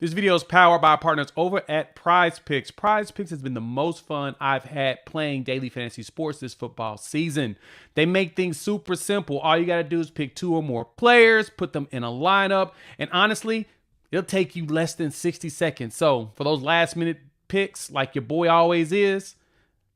This video is powered by our partners over at Prize Picks. Prize Picks has been the most fun I've had playing daily fantasy sports this football season. They make things super simple. All you got to do is pick 2 or more players, put them in a lineup, and honestly, it'll take you less than 60 seconds. So for those last minute picks, like your boy always is,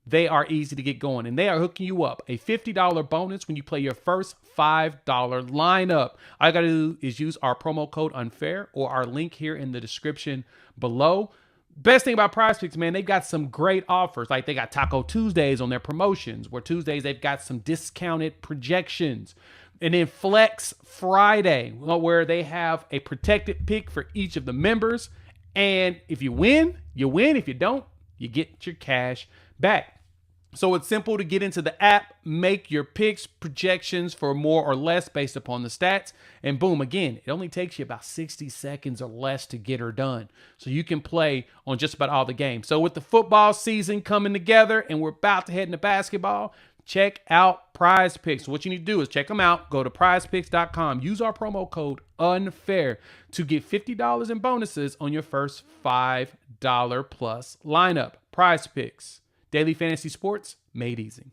they are easy to get going, and they are hooking you up a $50 bonus when you play your first $5 lineup. All you got to do is use our promo code UNFAIR or our link here in the description below. Best thing about Prize Picks, man, they've got some great offers. Like they got Taco Tuesdays on their promotions, where Tuesdays they've got some discounted projections. And then Flex Friday, where they have a protected pick for each of the members. And if you win, you win. If you don't, you get your cash back. So it's simple to get into the app, make your picks, projections for more or less based upon the stats, and boom, again, it only takes you about 60 seconds or less to get her done. So you can play on just about all the games. So with the football season coming together and we're about to head into basketball, check out Prize Picks. So what you need to do is check them out. Go to prizepicks.com. Use our promo code UNFAIR to get $50 in bonuses on your first $5 plus lineup. Prize Picks. Daily fantasy sports made easy.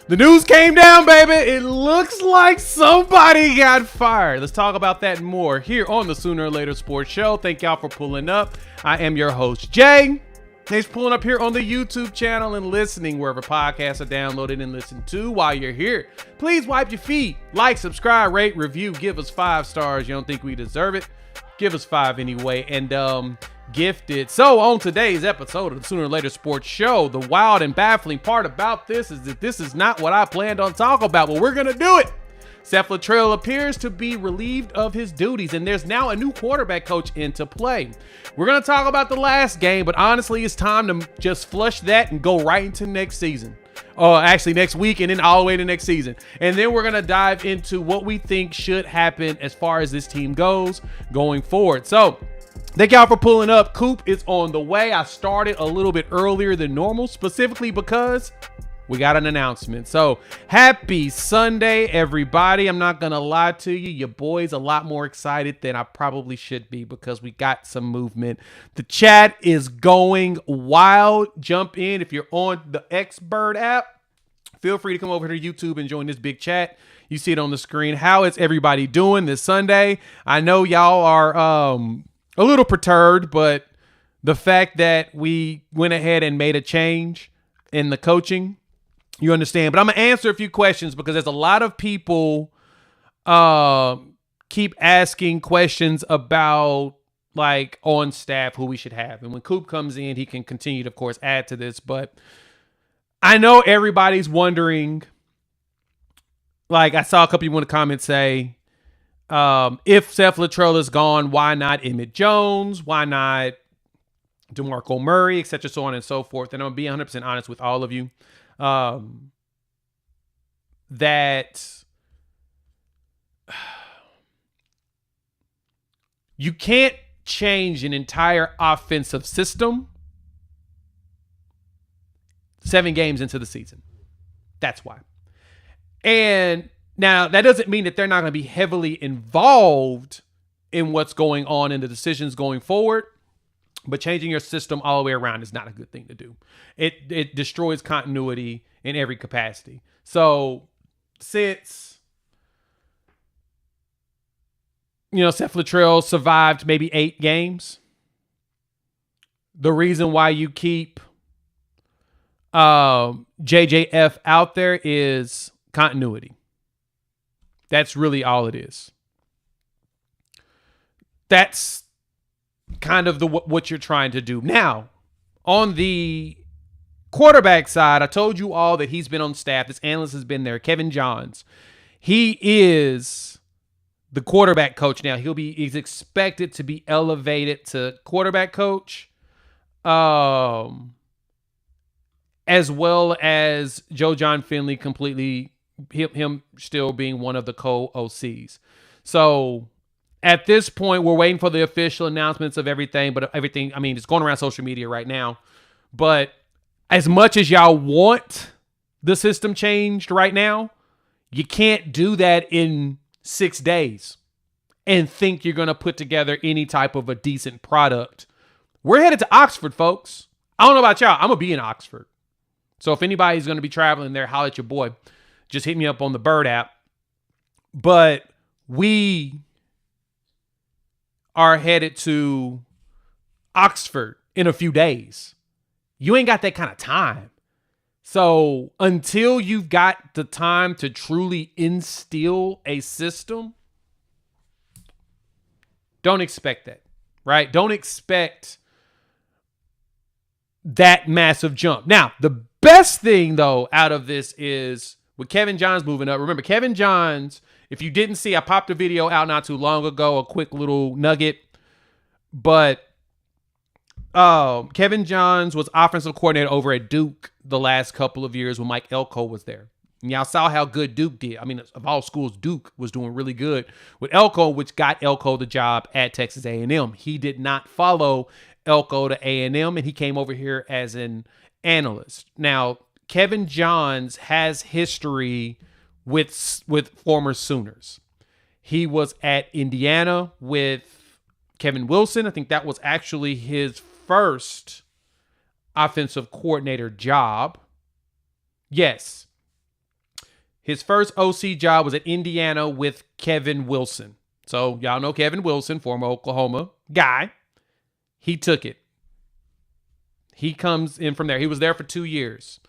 The news came down, baby. It looks like somebody got fired. Let's talk about that and more here on the Sooner or Later Sports Show. Thank y'all for pulling up. I am your host, Jay. Thanks for pulling up here on the YouTube channel and listening wherever podcasts are downloaded and listened to while you're here. Please wipe your feet. Like, subscribe, rate, review. Give us 5 stars. You don't think we deserve it? Give us 5 anyway. And gift it. So on today's episode of the Sooner or Later Sports Show, the wild and baffling part about this is that this is not what I planned on talking about, but we're going to do it. Seth Littrell appears to be relieved of his duties, and there's now a new quarterback coach into play. We're going to talk about the last game, but honestly, it's time to just flush that and go right into next season. Actually, next week and then all the way to next season. And then we're going to dive into what we think should happen as far as this team goes going forward. So, thank y'all for pulling up. Coop is on the way. I started a little bit earlier than normal, specifically because we got an announcement. So happy Sunday, everybody. I'm not going to lie to you. Your boy's a lot more excited than I probably should be because we got some movement. The chat is going wild. Jump in. If you're on the Xbird app, feel free to come over to YouTube and join this big chat. You see it on the screen. How is everybody doing this Sunday? I know y'all are a little perturbed, but the fact that we went ahead and made a change in the coaching, you understand. But I'm going to answer a few questions because there's a lot of people keep asking questions about, like, on staff who we should have. And when Coop comes in, he can continue to, of course, add to this. But I know everybody's wondering, like, I saw a couple people in the comments say, if Seth Littrell is gone, why not Emmett Jones? Why not DeMarco Murray, etc., so on and so forth. And I'm going to be 100% honest with all of you. That you can't change an entire offensive system 7 games into the season. That's why. And now that doesn't mean that they're not going to be heavily involved in what's going on in the decisions going forward. But changing your system all the way around is not a good thing to do. It destroys continuity in every capacity. So since, Seth Littrell survived maybe 8 games, the reason why you keep JJF out there is continuity. That's really all it is. That's kind of what you're trying to do. Now, on the quarterback side, I told you all that he's been on staff. This analyst has been there, Kevin Johns. He is the quarterback coach now. He's expected to be elevated to quarterback coach, as well as Joe John Finley completely, him still being one of the co-OCs. So at this point, we're waiting for the official announcements of everything, but everything, it's going around social media right now. But as much as y'all want the system changed right now, you can't do that in 6 days and think you're going to put together any type of a decent product. We're headed to Oxford, folks. I don't know about y'all. I'm going to be in Oxford. So if anybody's going to be traveling there, holler at your boy. Just hit me up on the Bird app. But we are headed to Oxford in a few days. You ain't got that kind of time. So until you've got the time to truly instill a system, don't expect that, right? Don't expect that massive jump. Now, the best thing, though, out of this is with Kevin Johns moving up. Remember, Kevin Johns, if you didn't see, I popped a video out not too long ago, a quick little nugget. But Kevin Johns was offensive coordinator over at Duke the last couple of years when Mike Elko was there. And y'all saw how good Duke did. I mean, of all schools, Duke was doing really good with Elko, which got Elko the job at Texas A&M. He did not follow Elko to A&M, and he came over here as an analyst. Now, Kevin Johns has history with former Sooners. He was at Indiana with Kevin Wilson. I think that was actually his first offensive coordinator job. Yes. His first OC job was at Indiana with Kevin Wilson. So y'all know Kevin Wilson, former Oklahoma guy. He took it. He comes in from there. He was there for 2 years.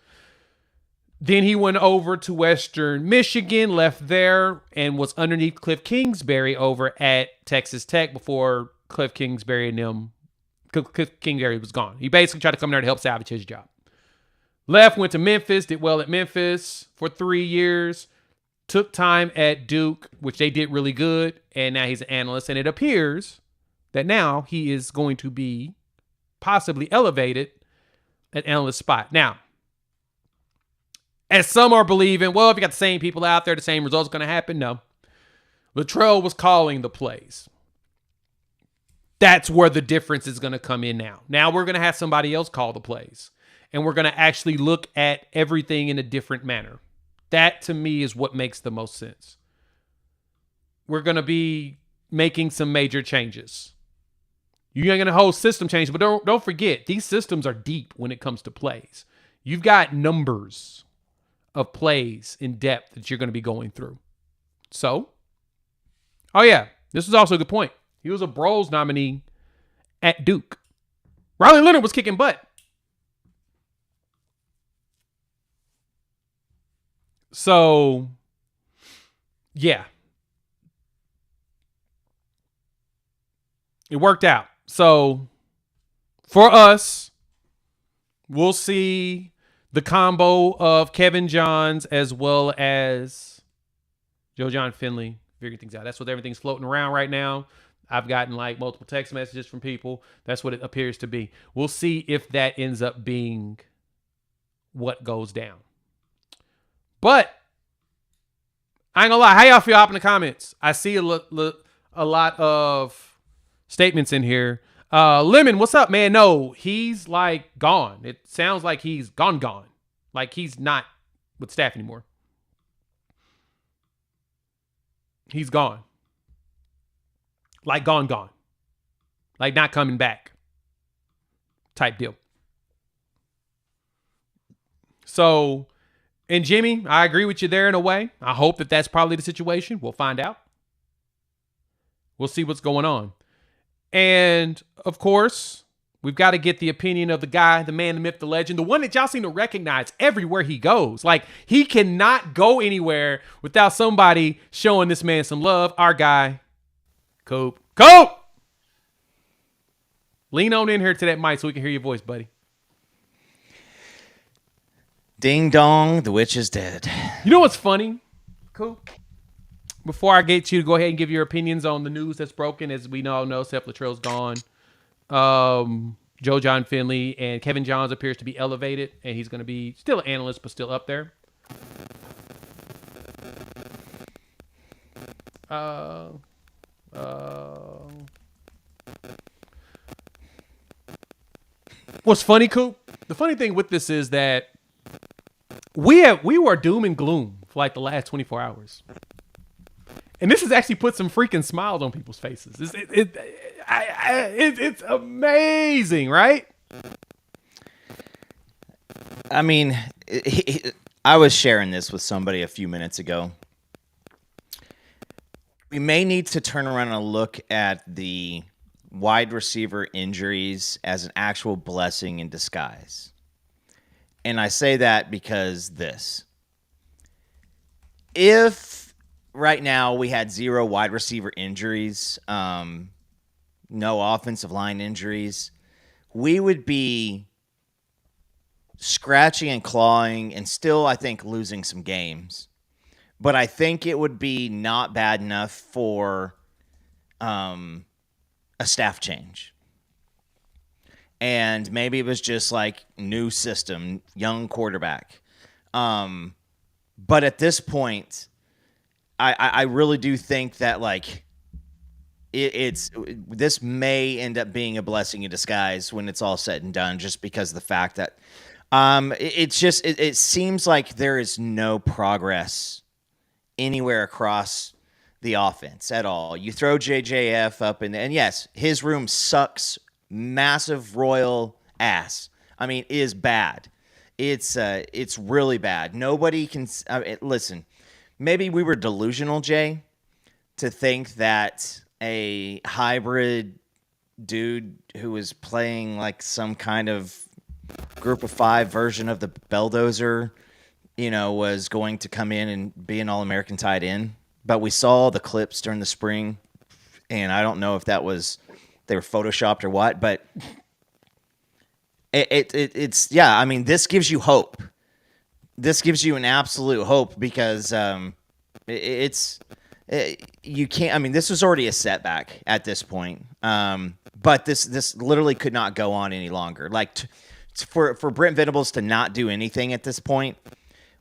Then he went over to Western Michigan, left there, and was underneath Cliff Kingsbury over at Texas Tech before Cliff Kingsbury was gone. He basically tried to come there to help salvage his job. Left, went to Memphis, did well at Memphis for 3 years, took time at Duke, which they did really good, and now he's an analyst. And it appears that now he is going to be possibly elevated at analyst spot. Now, as some are believing, well, if you got the same people out there, the same results going to happen. No. Littrell was calling the plays. That's where the difference is going to come in now. Now we're going to have somebody else call the plays. And we're going to actually look at everything in a different manner. That, to me, is what makes the most sense. We're going to be making some major changes. You ain't going to hold system change, but don't forget, these systems are deep when it comes to plays. You've got numbers of plays in depth that you're going to be going through. So, oh yeah, this is also a good point. He was a Bros nominee at Duke. Riley Leonard was kicking butt. So, yeah. It worked out. So, for us, we'll see the combo of Kevin Johns as well as Joe John Finley figuring things out. That's what everything's floating around right now. I've gotten like multiple text messages from people. That's what it appears to be. We'll see if that ends up being what goes down. But I ain't gonna lie. How y'all feel up in the comments? I see a lot of statements in here. Lemon, what's up, man? No, he's like gone. It sounds like he's gone. Like he's not with staff anymore. He's gone. Like gone. Like not coming back. Type deal. So, and Jimmy, I agree with you there in a way. I hope that that's probably the situation. We'll find out. We'll see what's going on. And, of course, we've got to get the opinion of the guy, the man, the myth, the legend, the one that y'all seem to recognize everywhere he goes. Like, he cannot go anywhere without somebody showing this man some love. Our guy, Coop. Coop! Lean on in here to that mic so we can hear your voice, buddy. Ding dong, the witch is dead. You know what's funny, Coop? Before I get you to go ahead and give your opinions on the news that's broken, as we all know, Seth Littrell's gone. Joe John Finley and Kevin Johns appears to be elevated, and he's going to be still an analyst, but still up there. What's funny, Coop? The funny thing with this is that we were doom and gloom for like the last 24 hours. And this has actually put some freaking smiles on people's faces. It's amazing, right? I mean, I was sharing this with somebody a few minutes ago. We may need to turn around and look at the wide receiver injuries as an actual blessing in disguise. And I say that because if right now we had 0 wide receiver injuries, no offensive line injuries, we would be scratching and clawing and still, I think, losing some games. But I think it would be not bad enough for a staff change. And maybe it was just like new system, young quarterback. But at this point, I really do think that like this may end up being a blessing in disguise when it's all said and done, just because of the fact that it seems like there is no progress anywhere across the offense at all. You throw JJF up in there, and yes, his room sucks massive royal ass. I mean, it is bad. It's really bad. Nobody can listen. Maybe we were delusional, Jay, to think that a hybrid dude who was playing like some kind of group of 5 version of the Belldozer, was going to come in and be an All-American tight end. But we saw the clips during the spring, and I don't know if that was they were photoshopped or what, but it's yeah. I mean, this gives you hope. This gives you an absolute hope because you can't. I mean, this was already a setback at this point, but this literally could not go on any longer. Like for Brent Venables to not do anything at this point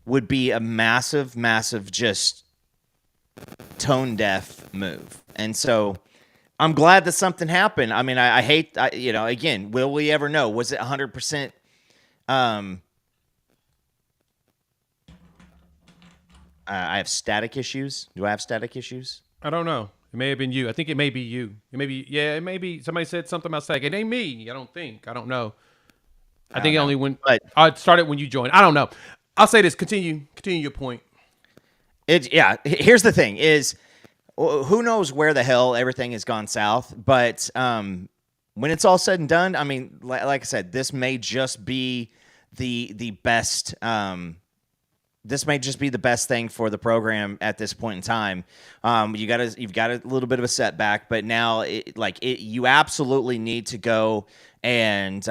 would be a massive, just tone deaf move. And so I'm glad that something happened. I mean, I hate, again, will we ever know? Was it 100%? I have static issues. Do I have static issues? I don't know. It may have been you. I think it may be you. It may be somebody said something about static. It ain't me. I don't know. I think it only went. I started when you joined. I don't know. I'll say this. Continue your point. Here's the thing: is who knows where the hell everything has gone south? But when it's all said and done, I mean, like I said, this may just be the best. This may just be the best thing for the program at this point in time. You've got a little bit of a setback, but now you absolutely need to go and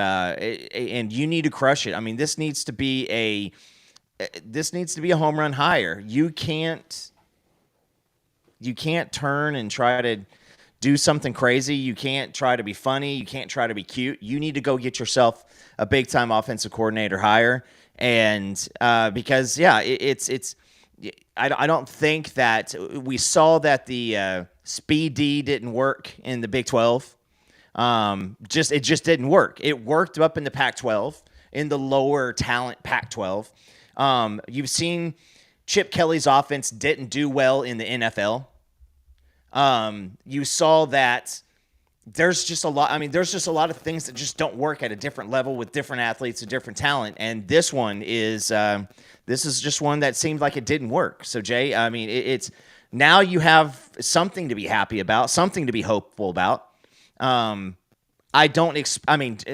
you need to crush it. I mean, this needs to be a home run hire. You can't turn and try to do something crazy. You can't try to be funny. You can't try to be cute. You need to go get yourself a big time offensive coordinator hire. And because I don't think that we saw that the Speed D didn't work in the Big 12. It just didn't work. It worked up in the Pac-12, in the lower talent Pac-12. You've seen Chip Kelly's offense didn't do well in the NFL. You saw that there's just a lot. I mean, there's just a lot of things that just don't work at a different level with different athletes and different talent. And this one is just one that seemed like it didn't work. So Jay, I mean, it's now you have something to be happy about, something to be hopeful about.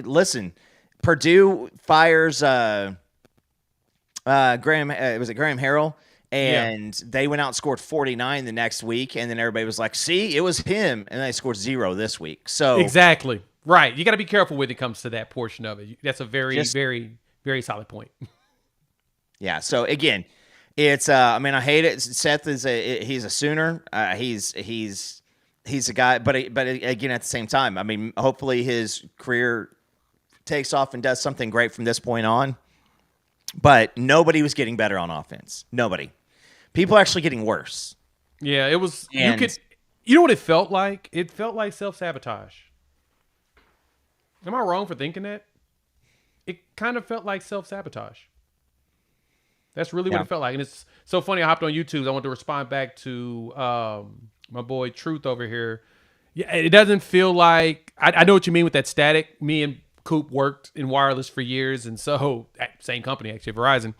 Listen, Purdue fires Graham. Was it Graham Harrell? And they went out and scored 49 the next week, and then everybody was like, "See, it was him," and they scored 0 this week. So exactly right. You got to be careful when it comes to that portion of it. That's a very, very, very solid point. Yeah. So again, it's. I hate it. Seth he's a Sooner. He's a guy, but again, at the same time, I mean, hopefully his career takes off and does something great from this point on. But nobody was getting better on offense. Nobody. People are actually getting worse. Yeah, it was. You know what it felt like? It felt like self-sabotage. Am I wrong for thinking that? It kind of felt like self-sabotage. That's really what it felt like. And it's so funny. I hopped on YouTube. I want to respond back to my boy Truth over here. Yeah, it doesn't feel like I know what you mean with that static. Me and Coop worked in wireless for years, and so same company actually, Verizon.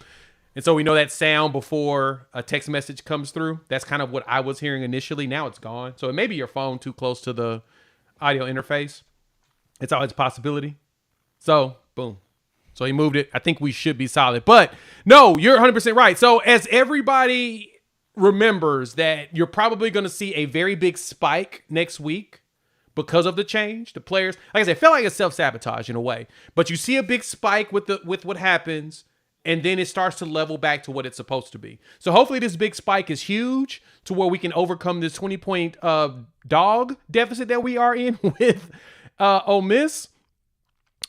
And so we know that sound before a text message comes through. That's kind of what I was hearing initially. Now it's gone. So it may be your phone too close to the audio interface. It's always a possibility. So boom. So he moved it. I think we should be solid. But no, you're 100% right. So as everybody remembers that you're probably going to see a very big spike next week because of the change. The players, like I said, it felt like a self-sabotage in a way. But you see a big spike with what happens, and then it starts to level back to what it's supposed to be. So hopefully this big spike is huge to where we can overcome this 20-point dog deficit that we are in with Ole Miss.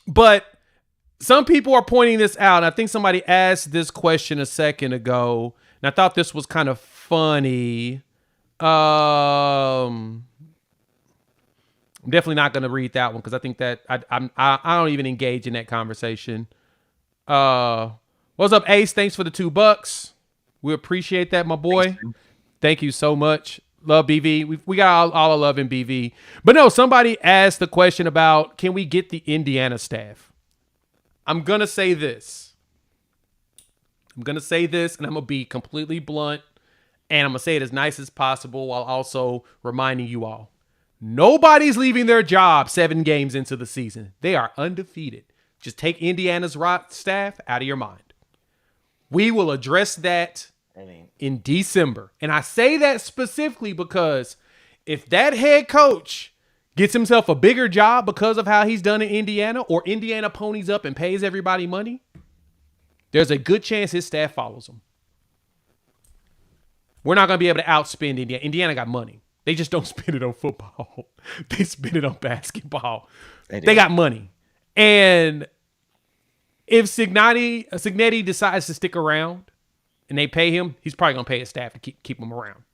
But some people are pointing this out. And I think somebody asked this question a second ago, and I thought this was kind of funny. I'm definitely not going to read that one because I think that I don't even engage in that conversation. What's up, Ace? Thanks for the $2. We appreciate that, my boy. Thank you so much. Love BV. We got all the love in BV. But no, somebody asked the question about, can we get the Indiana staff? I'm going to say this. And I'm going to be completely blunt, and I'm going to say it as nice as possible while also reminding you all. Nobody's leaving their job 7 games into the season. They are undefeated. Just take Indiana's staff out of your mind. We will address that in December. And I say that specifically because if that head coach gets himself a bigger job because of how he's done in Indiana, or Indiana ponies up and pays everybody money, there's a good chance his staff follows him. We're not going to be able to outspend Indiana. Indiana got money. They just don't spend it on football. They spend it on basketball. They got money. And if Cignetti decides to stick around and they pay him, he's probably going to pay his staff to keep him around.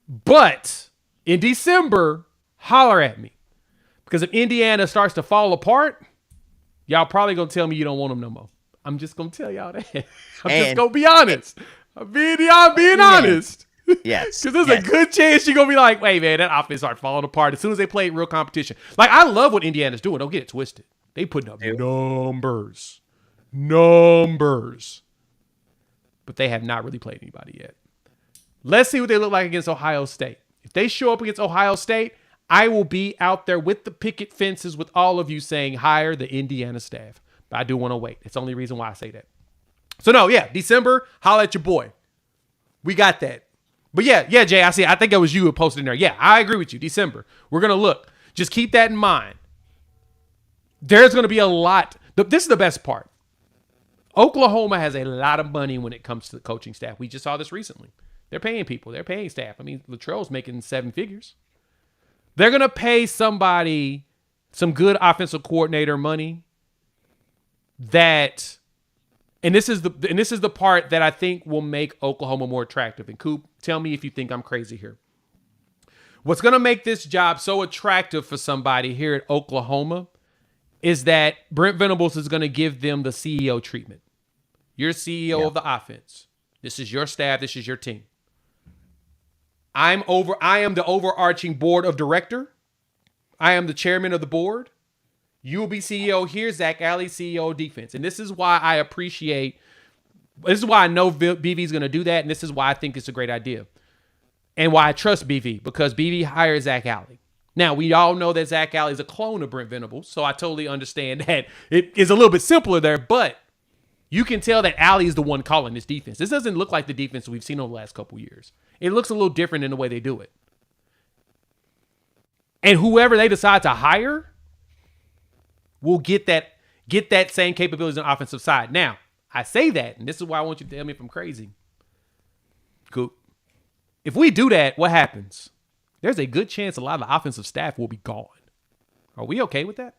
But in December, holler at me. Because if Indiana starts to fall apart, y'all probably going to tell me you don't want them no more. I'm just going to tell y'all that. I'm just going to be honest. I'm being honest. Yes. Because there's a good chance you're going to be like, wait, man, that offense started falling apart as soon as they play real competition. Like, I love what Indiana's doing. Don't get it twisted. They putting up numbers. But they have not really played anybody yet. Let's see what they look like against Ohio State. If they show up against Ohio State, I will be out there with the picket fences with all of you saying, hire the Indiana staff. But I do want to wait. It's the only reason why I say that. So, no, yeah, December, holla at your boy. We got that. But, yeah, Jay, I see. I think it was you who posted in there. Yeah, I agree with you. December. We're going to look. Just keep that in mind. There's going to be a lot. This is the best part. Oklahoma has a lot of money when it comes to the coaching staff. We just saw this recently. They're paying people. They're paying staff. I mean, Littrell's making 7 figures. They're going to pay somebody some good offensive coordinator money that, and this is the part that I think will make Oklahoma more attractive. And Coop, tell me if you think I'm crazy here. What's going to make this job so attractive for somebody here at Oklahoma is that Brent Venables is going to give them the CEO treatment. You're CEO of the offense. This is your staff. This is your team. I am the overarching board of director. I am the chairman of the board. You will be CEO here, Zach Alley, CEO of defense. And this is why I know BV is going to do that. And this is why I think it's a great idea. And why I trust BV, because BV hired Zach Alley. Now, we all know that Zach Alley is a clone of Brent Venables, so I totally understand that it is a little bit simpler there, but you can tell that Alley is the one calling this defense. This doesn't look like the defense we've seen over the last couple years. It looks a little different in the way they do it. And whoever they decide to hire will get that same capabilities on the offensive side. Now, I say that, and this is why I want you to tell me if I'm crazy. Cool. If we do that, what happens? There's a good chance a lot of the offensive staff will be gone. Are we okay with that?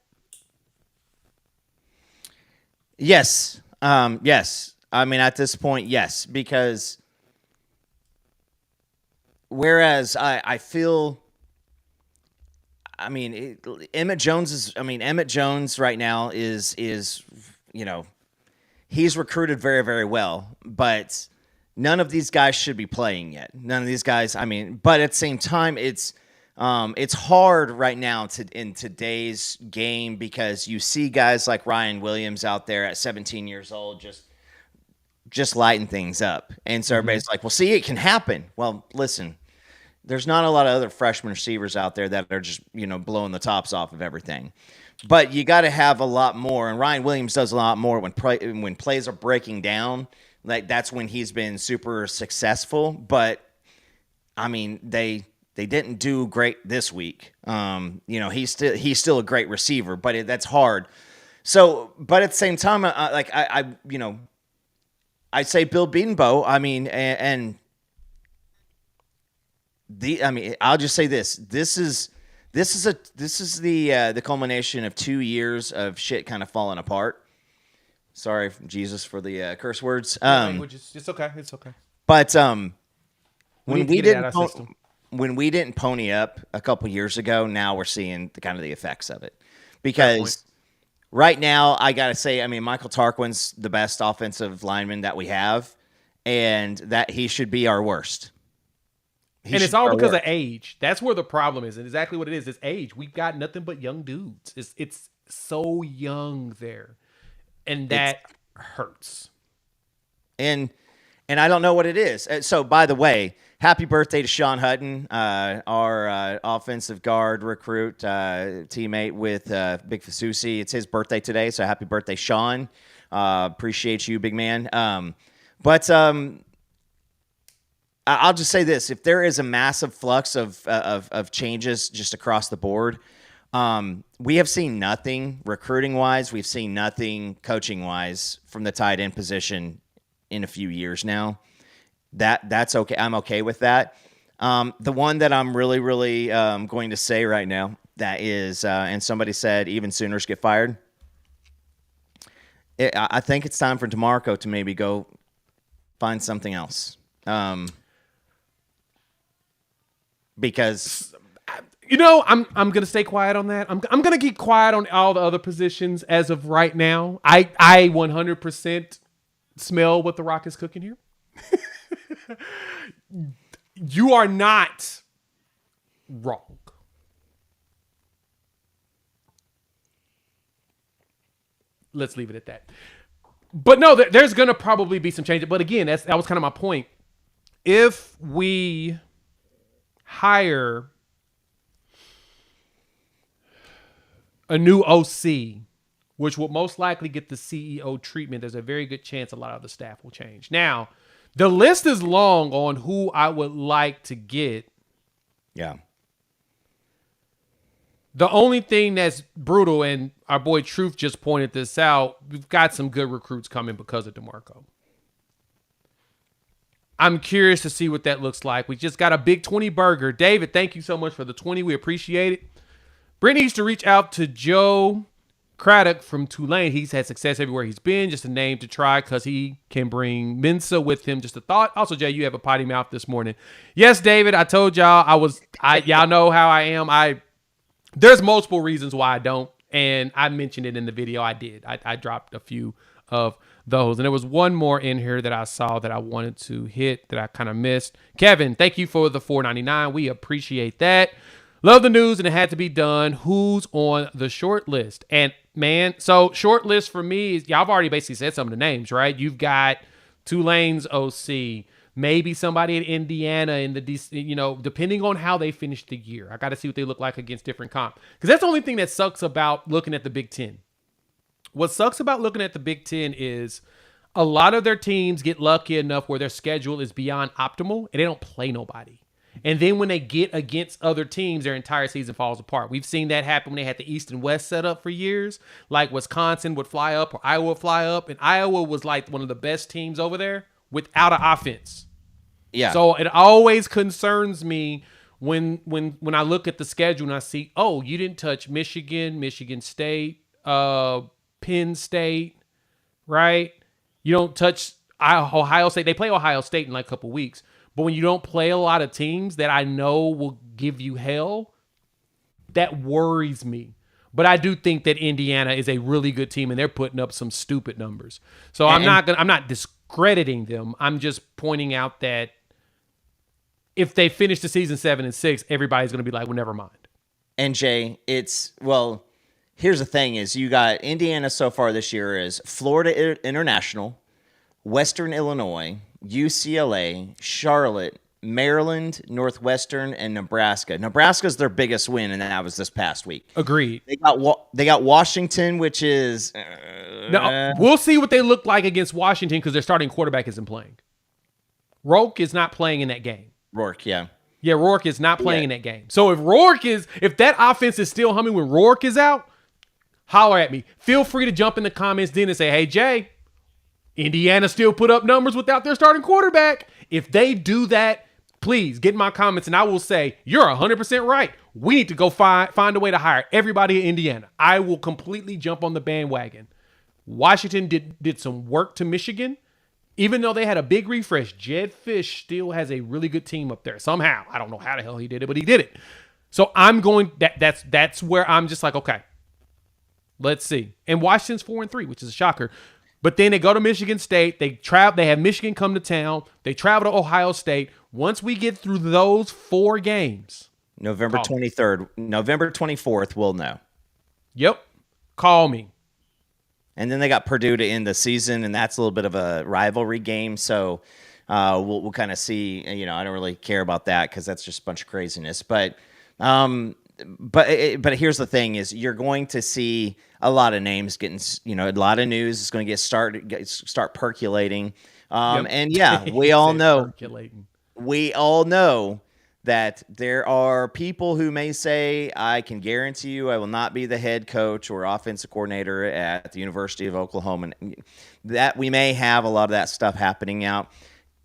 Yes. Yes. I mean, at this point, yes. Because whereas I feel, I mean, Emmett Jones right now is he's recruited very, very well, but none of these guys should be playing yet. None of these guys, I mean, but at the same time, it's hard right now in today's game because you see guys like Ryan Williams out there at 17 years old just lighting things up. And so everybody's like, well, see, it can happen. Well, listen, there's not a lot of other freshman receivers out there that are just, blowing the tops off of everything. But you got to have a lot more. And Ryan Williams does a lot more when plays are breaking down. Like, that's when he's been super successful. But, I mean, they didn't do great this week. He's still a great receiver, but that's hard. So, but at the same time, I say Bill Bedenbaugh. I mean, I'll just say this. This is the culmination of 2 years of shit kind of falling apart. Sorry, Jesus, for the curse words. It's okay. It's okay. But when we didn't pony up a couple years ago, now we're seeing the effects of it. Because right now, I got to say, I mean, Michael Tarquin's the best offensive lineman that we have, and that he should be our worst. And it's all because of age. That's where the problem is, and exactly what it is. It's age. We've got nothing but young dudes. It's so young there, and that hurts. And I don't know what it is. So, by the way, happy birthday to Sean Hutton, our offensive guard recruit, teammate with Big Fasusi. It's his birthday today, so happy birthday, Sean. Appreciate you, big man. I'll just say this. If there is a massive flux of changes just across the board, we have seen nothing recruiting-wise. We've seen nothing coaching-wise from the tight end position in a few years now. That's okay. I'm okay with that. The one that I'm really, really going to say right now that is, and somebody said even Sooners get fired. I think it's time for DeMarco to maybe go find something else. Because I'm gonna stay quiet on that. I'm gonna keep quiet on all the other positions as of right now. I 100% smell what the Rock is cooking here. You are not wrong. Let's leave it at that. But no, there's gonna probably be some changes. But again, that was kind of my point. If we hire a new OC, which will most likely get the CEO treatment, there's a very good chance a lot of the staff will change. Now, the list is long on who I would like to get. Yeah. The only thing that's brutal, and our boy Truth just pointed this out, we've got some good recruits coming because of DeMarco. I'm curious to see what that looks like. We just got a big 20 burger. David, thank you so much for the 20. We appreciate it. Brittany used to reach out to Joe Craddock from Tulane. He's had success everywhere he's been. Just a name to try because he can bring Mensa with him. Just a thought. Also, Jay, you have a potty mouth this morning. Yes, David, I told y'all y'all know how I am. There's multiple reasons why I don't, and I mentioned it in the video. I did. I dropped a few of those. And there was one more in here that I saw that I wanted to hit that I kind of missed. Kevin, thank you for the $4.99. We appreciate that. Love the news, and it had to be done. Who's on the short list? And man, so short list for me is, y'all have already basically said some of the names, right? You've got Tulane's OC, maybe somebody in Indiana in the, depending on how they finish the year. I got to see what they look like against different comp. Because that's the only thing that sucks about looking at the Big Ten. What sucks about looking at the Big Ten is a lot of their teams get lucky enough where their schedule is beyond optimal and they don't play nobody. And then when they get against other teams, their entire season falls apart. We've seen that happen when they had the East and West set up for years. Like Wisconsin would fly up or Iowa would fly up. And Iowa was like one of the best teams over there without an offense. Yeah. So it always concerns me when I look at the schedule and I see, oh, you didn't touch Michigan, Michigan State, Penn State, right? You don't touch Ohio State. They play Ohio State in like a couple weeks. But when you don't play a lot of teams that I know will give you hell, that worries me. But I do think that Indiana is a really good team, and they're putting up some stupid numbers. So I'm not discrediting them. I'm just pointing out that if they finish the season 7-6, everybody's going to be like, well, never mind. And Jay, here's the thing: is you got Indiana so far this year is Florida International, Western Illinois, UCLA, Charlotte, Maryland, Northwestern, and Nebraska. Nebraska's their biggest win, and that was this past week. Agreed. They got Washington, which is no. We'll see what they look like against Washington because their starting quarterback isn't playing. Rourke is not playing in that game. Rourke, yeah. Yeah, Rourke is not playing in that game. So if that offense is still humming when Rourke is out, holler at me. Feel free to jump in the comments then and say, hey, Jay, Indiana still put up numbers without their starting quarterback. If they do that, please get in my comments and I will say, you're 100% right. We need to go find a way to hire everybody in Indiana. I will completely jump on the bandwagon. Washington did some work to Michigan. Even though they had a big refresh, Jed Fish still has a really good team up there. Somehow. I don't know how the hell he did it, but he did it. So I'm going that's where I'm just like, okay, let's see. And Washington's 4-3, which is a shocker. But then they go to Michigan State. They have Michigan come to town. They travel to Ohio State. Once we get through those 4 games. November 23rd, November 24th, we'll know. Yep. Call me. And then they got Purdue to end the season, and that's a little bit of a rivalry game. So we'll kind of see. I don't really care about that because that's just a bunch of craziness. But here's the thing: is you're going to see a lot of names getting, a lot of news is going to start percolating. And yeah, we all know that there are people who may say, I can guarantee you I will not be the head coach or offensive coordinator at the University of Oklahoma. That we may have a lot of that stuff happening out.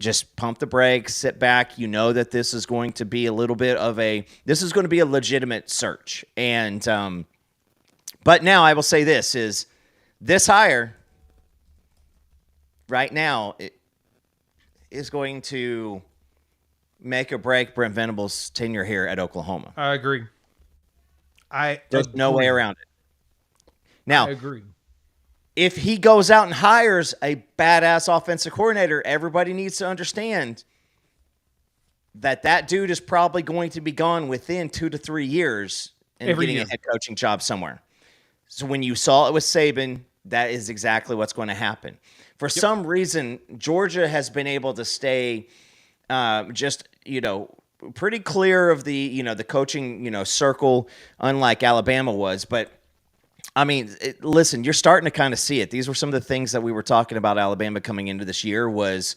Just pump the brakes, sit back. You know that this is going to be a legitimate search. And, but now I will say this hire right now is going to make or break Brent Venables' tenure here at Oklahoma. I agree. There's no way around it. Now, I agree. If he goes out and hires a badass offensive coordinator, everybody needs to understand that dude is probably going to be gone within 2 to 3 years and getting a head coaching job somewhere. So when you saw it with Saban, that is exactly what's going to happen. For some reason, Georgia has been able to stay pretty clear of the coaching, circle, unlike Alabama was. But I mean, listen, you're starting to kind of see it. These were some of the things that we were talking about Alabama coming into this year what's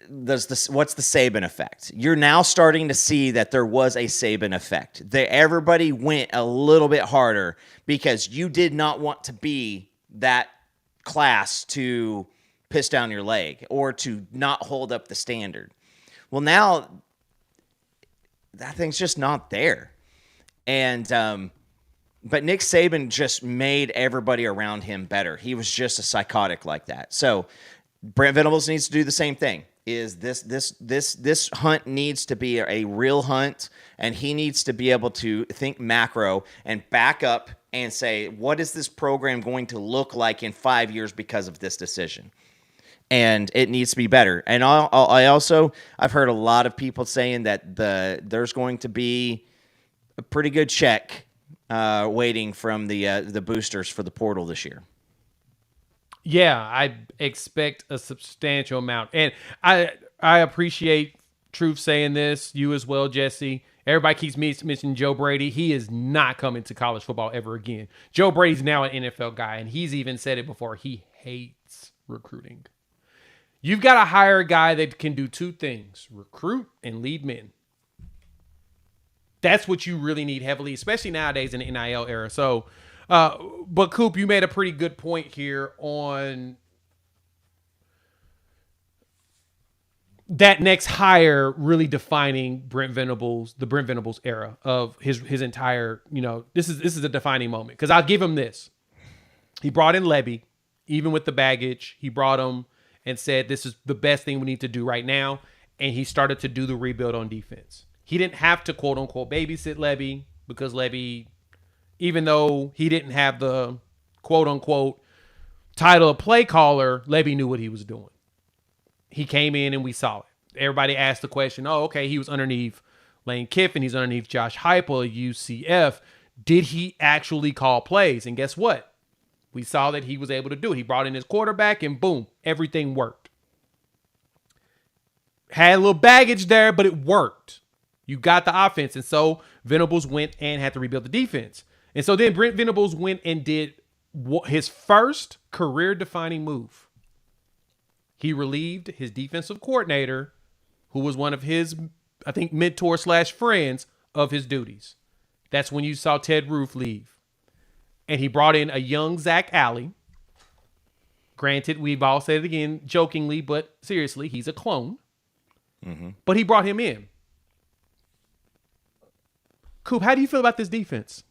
the Saban effect? You're now starting to see that there was a Saban effect. Everybody went a little bit harder because you did not want to be that class to piss down your leg or to not hold up the standard. Well, now that thing's just not there. And but Nick Saban just made everybody around him better. He was just a psychotic like that. So Brent Venables needs to do the same thing. Is this hunt needs to be a real hunt, and he needs to be able to think macro and back up and say, what is this program going to look like in 5 years because of this decision? And it needs to be better. And I've heard a lot of people saying that there's going to be a pretty good check waiting from the boosters for the portal this year. Yeah, I expect a substantial amount. And I appreciate Truth saying this, you as well, Jesse. Everybody keeps mentioning Joe Brady. He is not coming to college football ever again. Joe Brady's now an NFL guy, and he's even said it before. He hates recruiting. You've got to hire a guy that can do 2 things, recruit and lead men. That's what you really need heavily, especially nowadays in the NIL era. So, but Coop, you made a pretty good point here on that next hire really defining the Brent Venables era of his entire, this is a defining moment. Because I'll give him this. He brought in Levy, even with the baggage. He brought him and said, this is the best thing we need to do right now. And he started to do the rebuild on defense. He didn't have to, quote unquote, babysit Levy because Levy even though he didn't have the quote unquote title of play caller, Levy knew what he was doing. He came in and we saw it. Everybody asked the question, oh, okay, he was underneath Lane Kiffin. He's underneath Josh Heupel at UCF. Did he actually call plays? And guess what? We saw that he was able to do it. He brought in his quarterback and boom, everything worked. Had a little baggage there, but it worked. You got the offense. And so Venables went and had to rebuild the defense. And so then Brent Venables went and did his first career-defining move. He relieved his defensive coordinator, who was one of his, I think, mentor/friends, of his duties. That's when you saw Ted Roof leave. And he brought in a young Zach Alley. Granted, we've all said it again jokingly, but seriously, he's a clone. Mm-hmm. But he brought him in. Coop, how do you feel about this defense?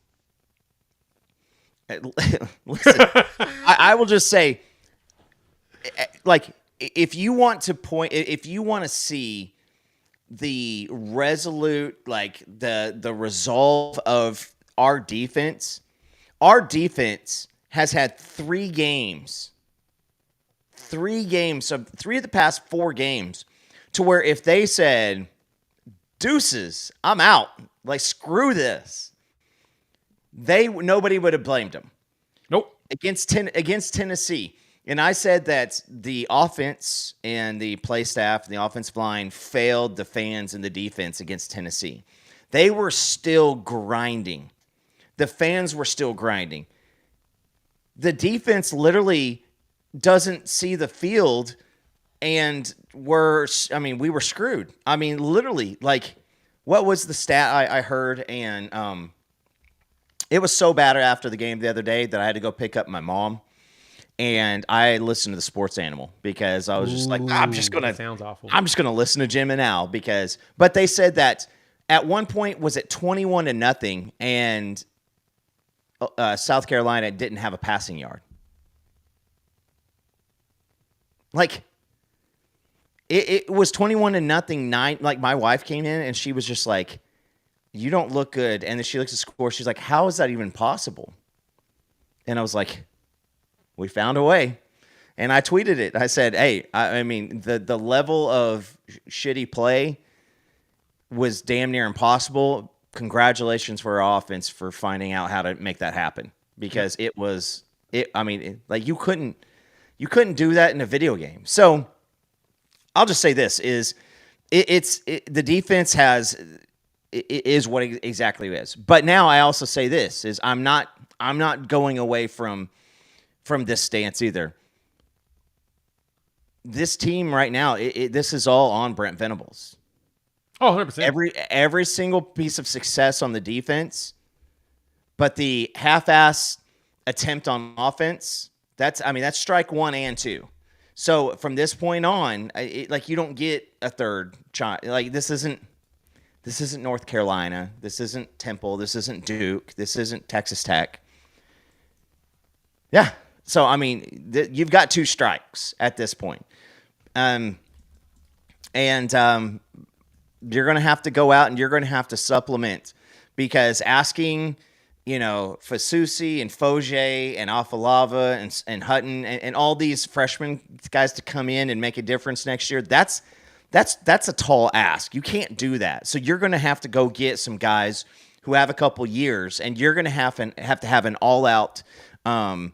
Listen, I will just say, like, if you want to see the resolute, like the resolve of our defense has had 3 games, so 3 of the past 4 games, to where if they said, deuces, I'm out, like, screw this, nobody would have blamed them. Nope. Against Tennessee. And I said that the offense and the play staff and the offensive line failed the fans and the defense against Tennessee. They were still grinding. The fans were still grinding. The defense literally doesn't see the field, and we were screwed. I mean, literally, like, what was the stat I heard? And it was so bad after the game the other day that I had to go pick up my mom. And I listened to the Sports Animal because I was just like, I'm just gonna listen to Jim and Al but they said that at one point was it 21-0, and South Carolina didn't have a passing yard. Like, it was 21-0, 9. Like, my wife came in and she was just like, you don't look good. And then she looks at the score. She's like, how is that even possible? And I was like, we found a way. And I tweeted it. I said, hey, I mean, the level of shitty play was damn near impossible. Congratulations for our offense for finding out how to make that happen. Because you couldn't do that in a video game. So I'll just say this the defense is what exactly it is. But now I also say this is I'm not going away from this stance either. This team right now, this is all on Brent Venables. Oh, 100%. Every single piece of success on the defense, but the half-ass attempt on offense, that's strike 1 and 2. So from this point on, you don't get a third shot. Like, this isn't North Carolina. This isn't Temple. This isn't Duke. This isn't Texas Tech. Yeah. So, I mean, you've got 2 strikes at this point. And you're going to have to go out and you're going to have to supplement, because asking, Fasusi and Foje and Afalava and Hutton and all these freshman guys to come in and make a difference next year, that's a tall ask. You can't do that. So you're going to have to go get some guys who have a couple years, and you're going to have to have an all-out battle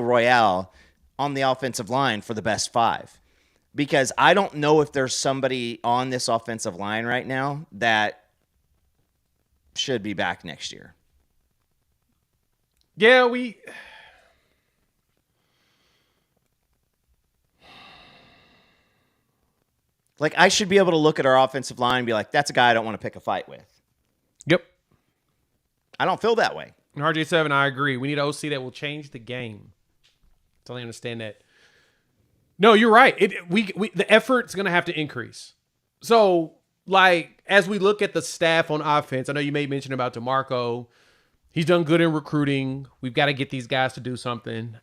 royale on the offensive line for the best 5. Because I don't know if there's somebody on this offensive line right now that should be back next year. Yeah, like, I should be able to look at our offensive line and be like, that's a guy I don't want to pick a fight with. Yep. I don't feel that way. RJ7, I agree. We need an OC that will change the game. So I understand that. No, you're right. The effort's going to have to increase. So, like, as we look at the staff on offense, I know you made mention about DeMarco. He's done good in recruiting. We've got to get these guys to do something.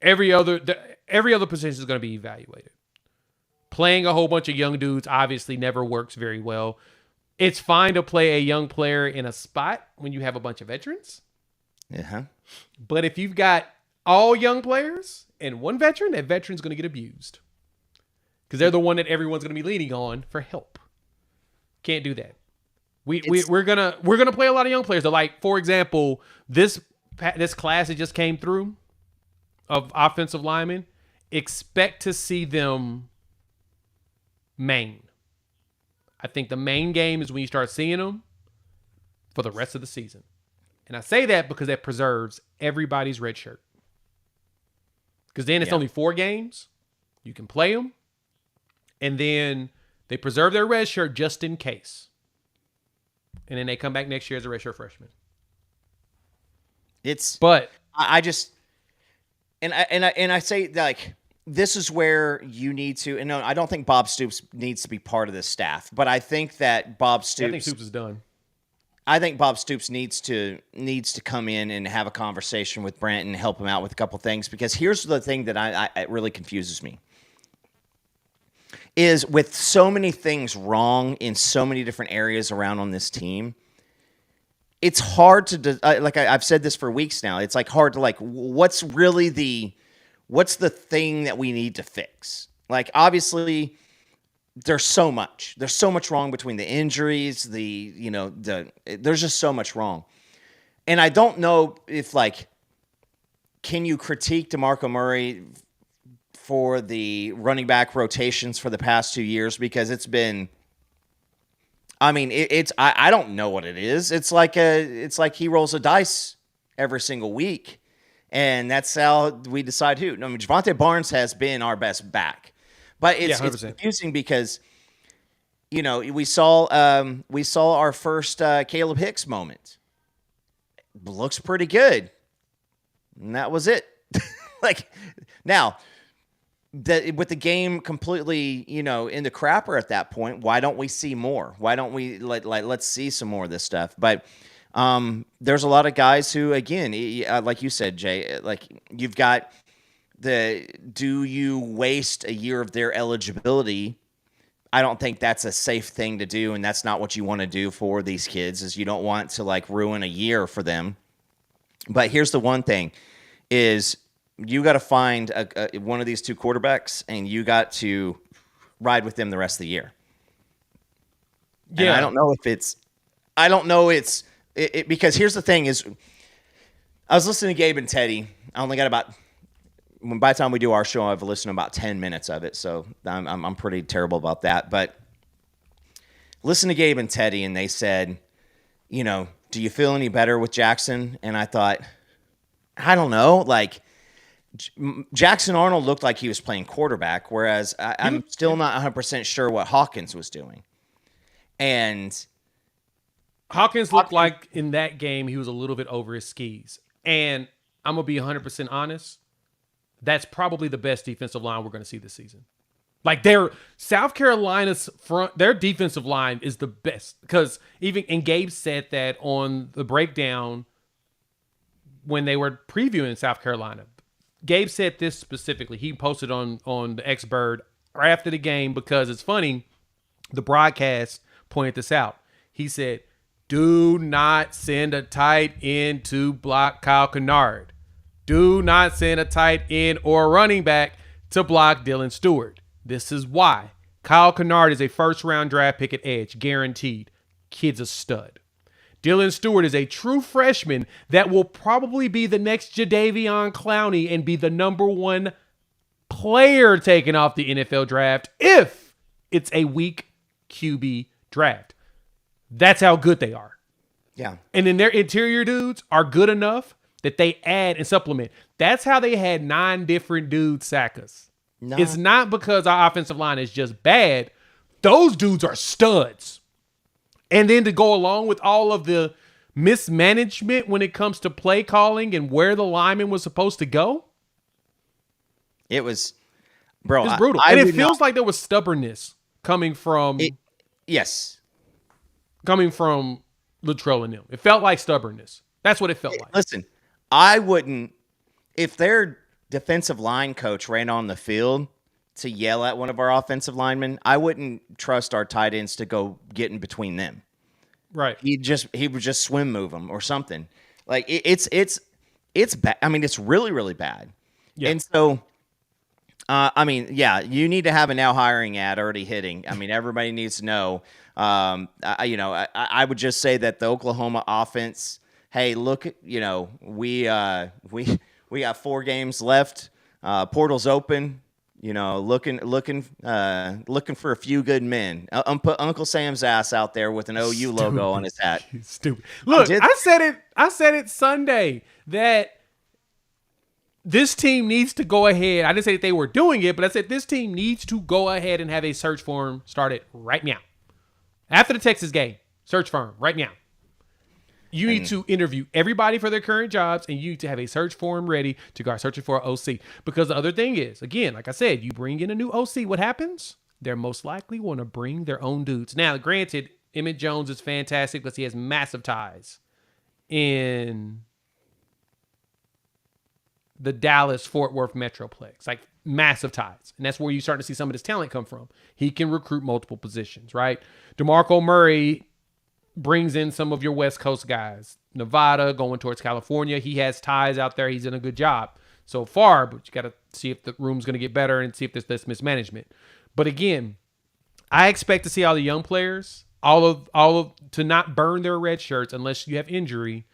Every other position is going to be evaluated. Playing a whole bunch of young dudes obviously never works very well. It's fine to play a young player in a spot when you have a bunch of veterans. Uh-huh. But if you've got all young players and one veteran, that veteran's going to get abused. Because they're the one that everyone's going to be leaning on for help. Can't do that. We're gonna play a lot of young players. So like, for example, this class that just came through of offensive linemen, expect to see them main. I think the main game is when you start seeing them for the rest of the season. And I say that because that preserves everybody's red shirt. Because then it's only 4 games. You can play them. And then they preserve their red shirt just in case. And then they come back next year as a redshirt freshman. I say, like, this is where you need to, and no, I don't think Bob Stoops needs to be part of this staff, but I think that I think Stoops is done. I think Bob Stoops needs to come in and have a conversation with Brent and help him out with a couple things, because here's the thing that it really confuses me. Is with so many things wrong in so many different areas around on this team, it's hard to, I've said this for weeks now, it's like hard to, like, what's the thing that we need to fix? Like, obviously, there's so much wrong between the injuries, there's just so much wrong. And I don't know if, like, can you critique DeMarco Murray for the running back rotations for the past 2 years, because it's been, I mean, I don't know what it is. It's like he rolls a dice every single week, and that's how we decide who. No, I mean, Javonte Barnes has been our best back, but it's confusing because, we saw our first Caleb Hicks moment. Looks pretty good, and that was it. Like, now, with the game completely, in the crapper at that point, why don't we see more? Why don't we let's see some more of this stuff? But there's a lot of guys who, again, like you said, Jay, like, you've got do you waste a year of their eligibility? I don't think that's a safe thing to do, and that's not what you want to do for these kids, is you don't want to, like, ruin a year for them. But here's the one thing is, you got to find one of these 2 quarterbacks, and you got to ride with them the rest of the year. Yeah, and I don't know because here's the thing is, I was listening to Gabe and Teddy. I only got by the time we do our show, I've listened to about 10 minutes of it, so I'm pretty terrible about that. But listen to Gabe and Teddy, and they said, do you feel any better with Jackson? And I thought, I don't know, like, Jackson Arnold looked like he was playing quarterback, whereas I'm still not 100% sure what Hawkins was doing. And Hawkins looked like in that game he was a little bit over his skis. And I'm going to be 100% honest, that's probably the best defensive line we're going to see this season. Like, South Carolina's their defensive line is the best. Because and Gabe said that on the breakdown when they were previewing South Carolina. Gabe said this specifically. He posted on the X-Bird right after the game, because it's funny. The broadcast pointed this out. He said, do not send a tight end to block Kyle Kennard. Do not send a tight end or a running back to block Dylan Stewart. This is why. Kyle Kennard is a first-round draft pick at edge, guaranteed. Kid's a stud. Dylan Stewart is a true freshman that will probably be the next Jadeveon Clowney and be the number 1 player taken off the NFL draft if it's a weak QB draft. That's how good they are. Yeah. And then their interior dudes are good enough that they add and supplement. That's how they had 9 different dudes sack us. No. It's not because our offensive line is just bad. Those dudes are studs. And then to go along with all of the mismanagement when it comes to play calling and where the lineman was supposed to go. It was, bro. It's brutal. And it feels like there was stubbornness coming from. Yes. Coming from Littrell and them. It felt like stubbornness. That's what it felt like. Listen, I wouldn't, if their defensive line coach ran on the field to yell at one of our offensive linemen, I wouldn't trust our tight ends to go get in between them. Right. He would just swim move them or something. Like it's bad. I mean, it's really, really bad. Yeah. And so, you need to have a now hiring ad already hitting. I mean, everybody needs to know. I would just say that the Oklahoma offense. Hey, look, we got 4 games left. Portal's open. Looking for a few good men. Put Uncle Sam's ass out there with an OU logo on his hat. Stupid. Look, I said it Sunday that this team needs to go ahead. I didn't say that they were doing it, but I said this team needs to go ahead and have a search firm started right now. After the Texas game, search firm right now. You need to interview everybody for their current jobs, and you need to have a search form ready to go searching for an OC. Because the other thing is, again, like I said, you bring in a new OC, what happens? They're most likely want to bring their own dudes. Now, granted, Emmett Jones is fantastic because he has massive ties in the Dallas-Fort Worth Metroplex, like massive ties. And that's where you start to see some of this talent come from. He can recruit multiple positions, right? DeMarco Murray brings in some of your West Coast guys. Nevada, going towards California. He has ties out there. He's done a good job so far, but you got to see if the room's going to get better and see if there's less mismanagement. But again, I expect to see all the young players, all of to not burn their red shirts unless you have injury,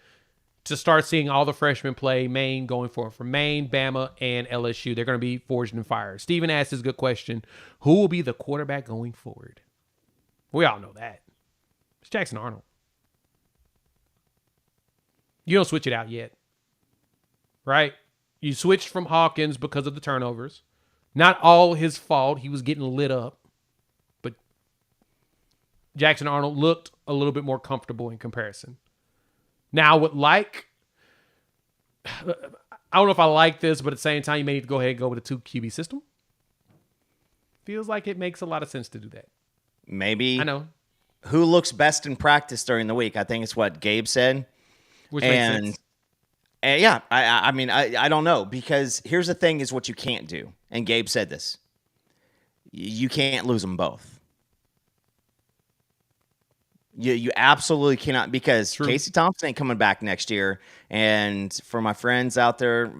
to start seeing all the freshmen play Maine going forward from Maine, Bama, and LSU. They're going to be forged in fire. Steven asked this good question. Who will be the quarterback going forward? We all know that. It's Jackson Arnold. You don't switch it out yet. Right? You switched from Hawkins because of the turnovers. Not all his fault. He was getting lit up. But Jackson Arnold looked a little bit more comfortable in comparison. Now, I don't know if I like this, but at the same time, you may need to go ahead and go with a 2 QB system. Feels like it makes a lot of sense to do that. Maybe. I know. Who looks best in practice during the week? I think it's what Gabe said. Which makes sense. And yeah, I don't know, because here's the thing is what you can't do. And Gabe said this. You can't lose them both. You absolutely cannot, because True. Casey Thompson ain't coming back next year. And for my friends out there,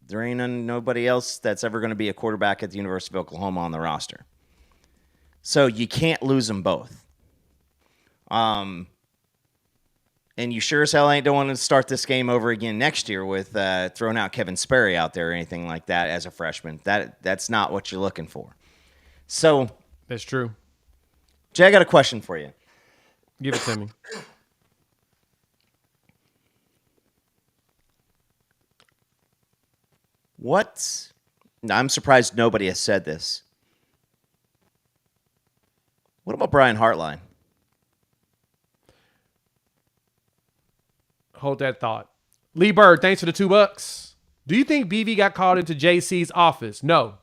there ain't nobody else that's ever going to be a quarterback at the University of Oklahoma on the roster. So you can't lose them both. And you sure as hell ain't don't want to start this game over again next year with throwing out Kevin Sperry out there or anything like that as a freshman. That's not what you're looking for. So That's true. Jay, I got a question for you. Give it to me. I'm surprised nobody has said this. What about Brian Hartline? Hold that thought. Lee Bird, thanks for the $2. Do you think BV got called into JC's office? No.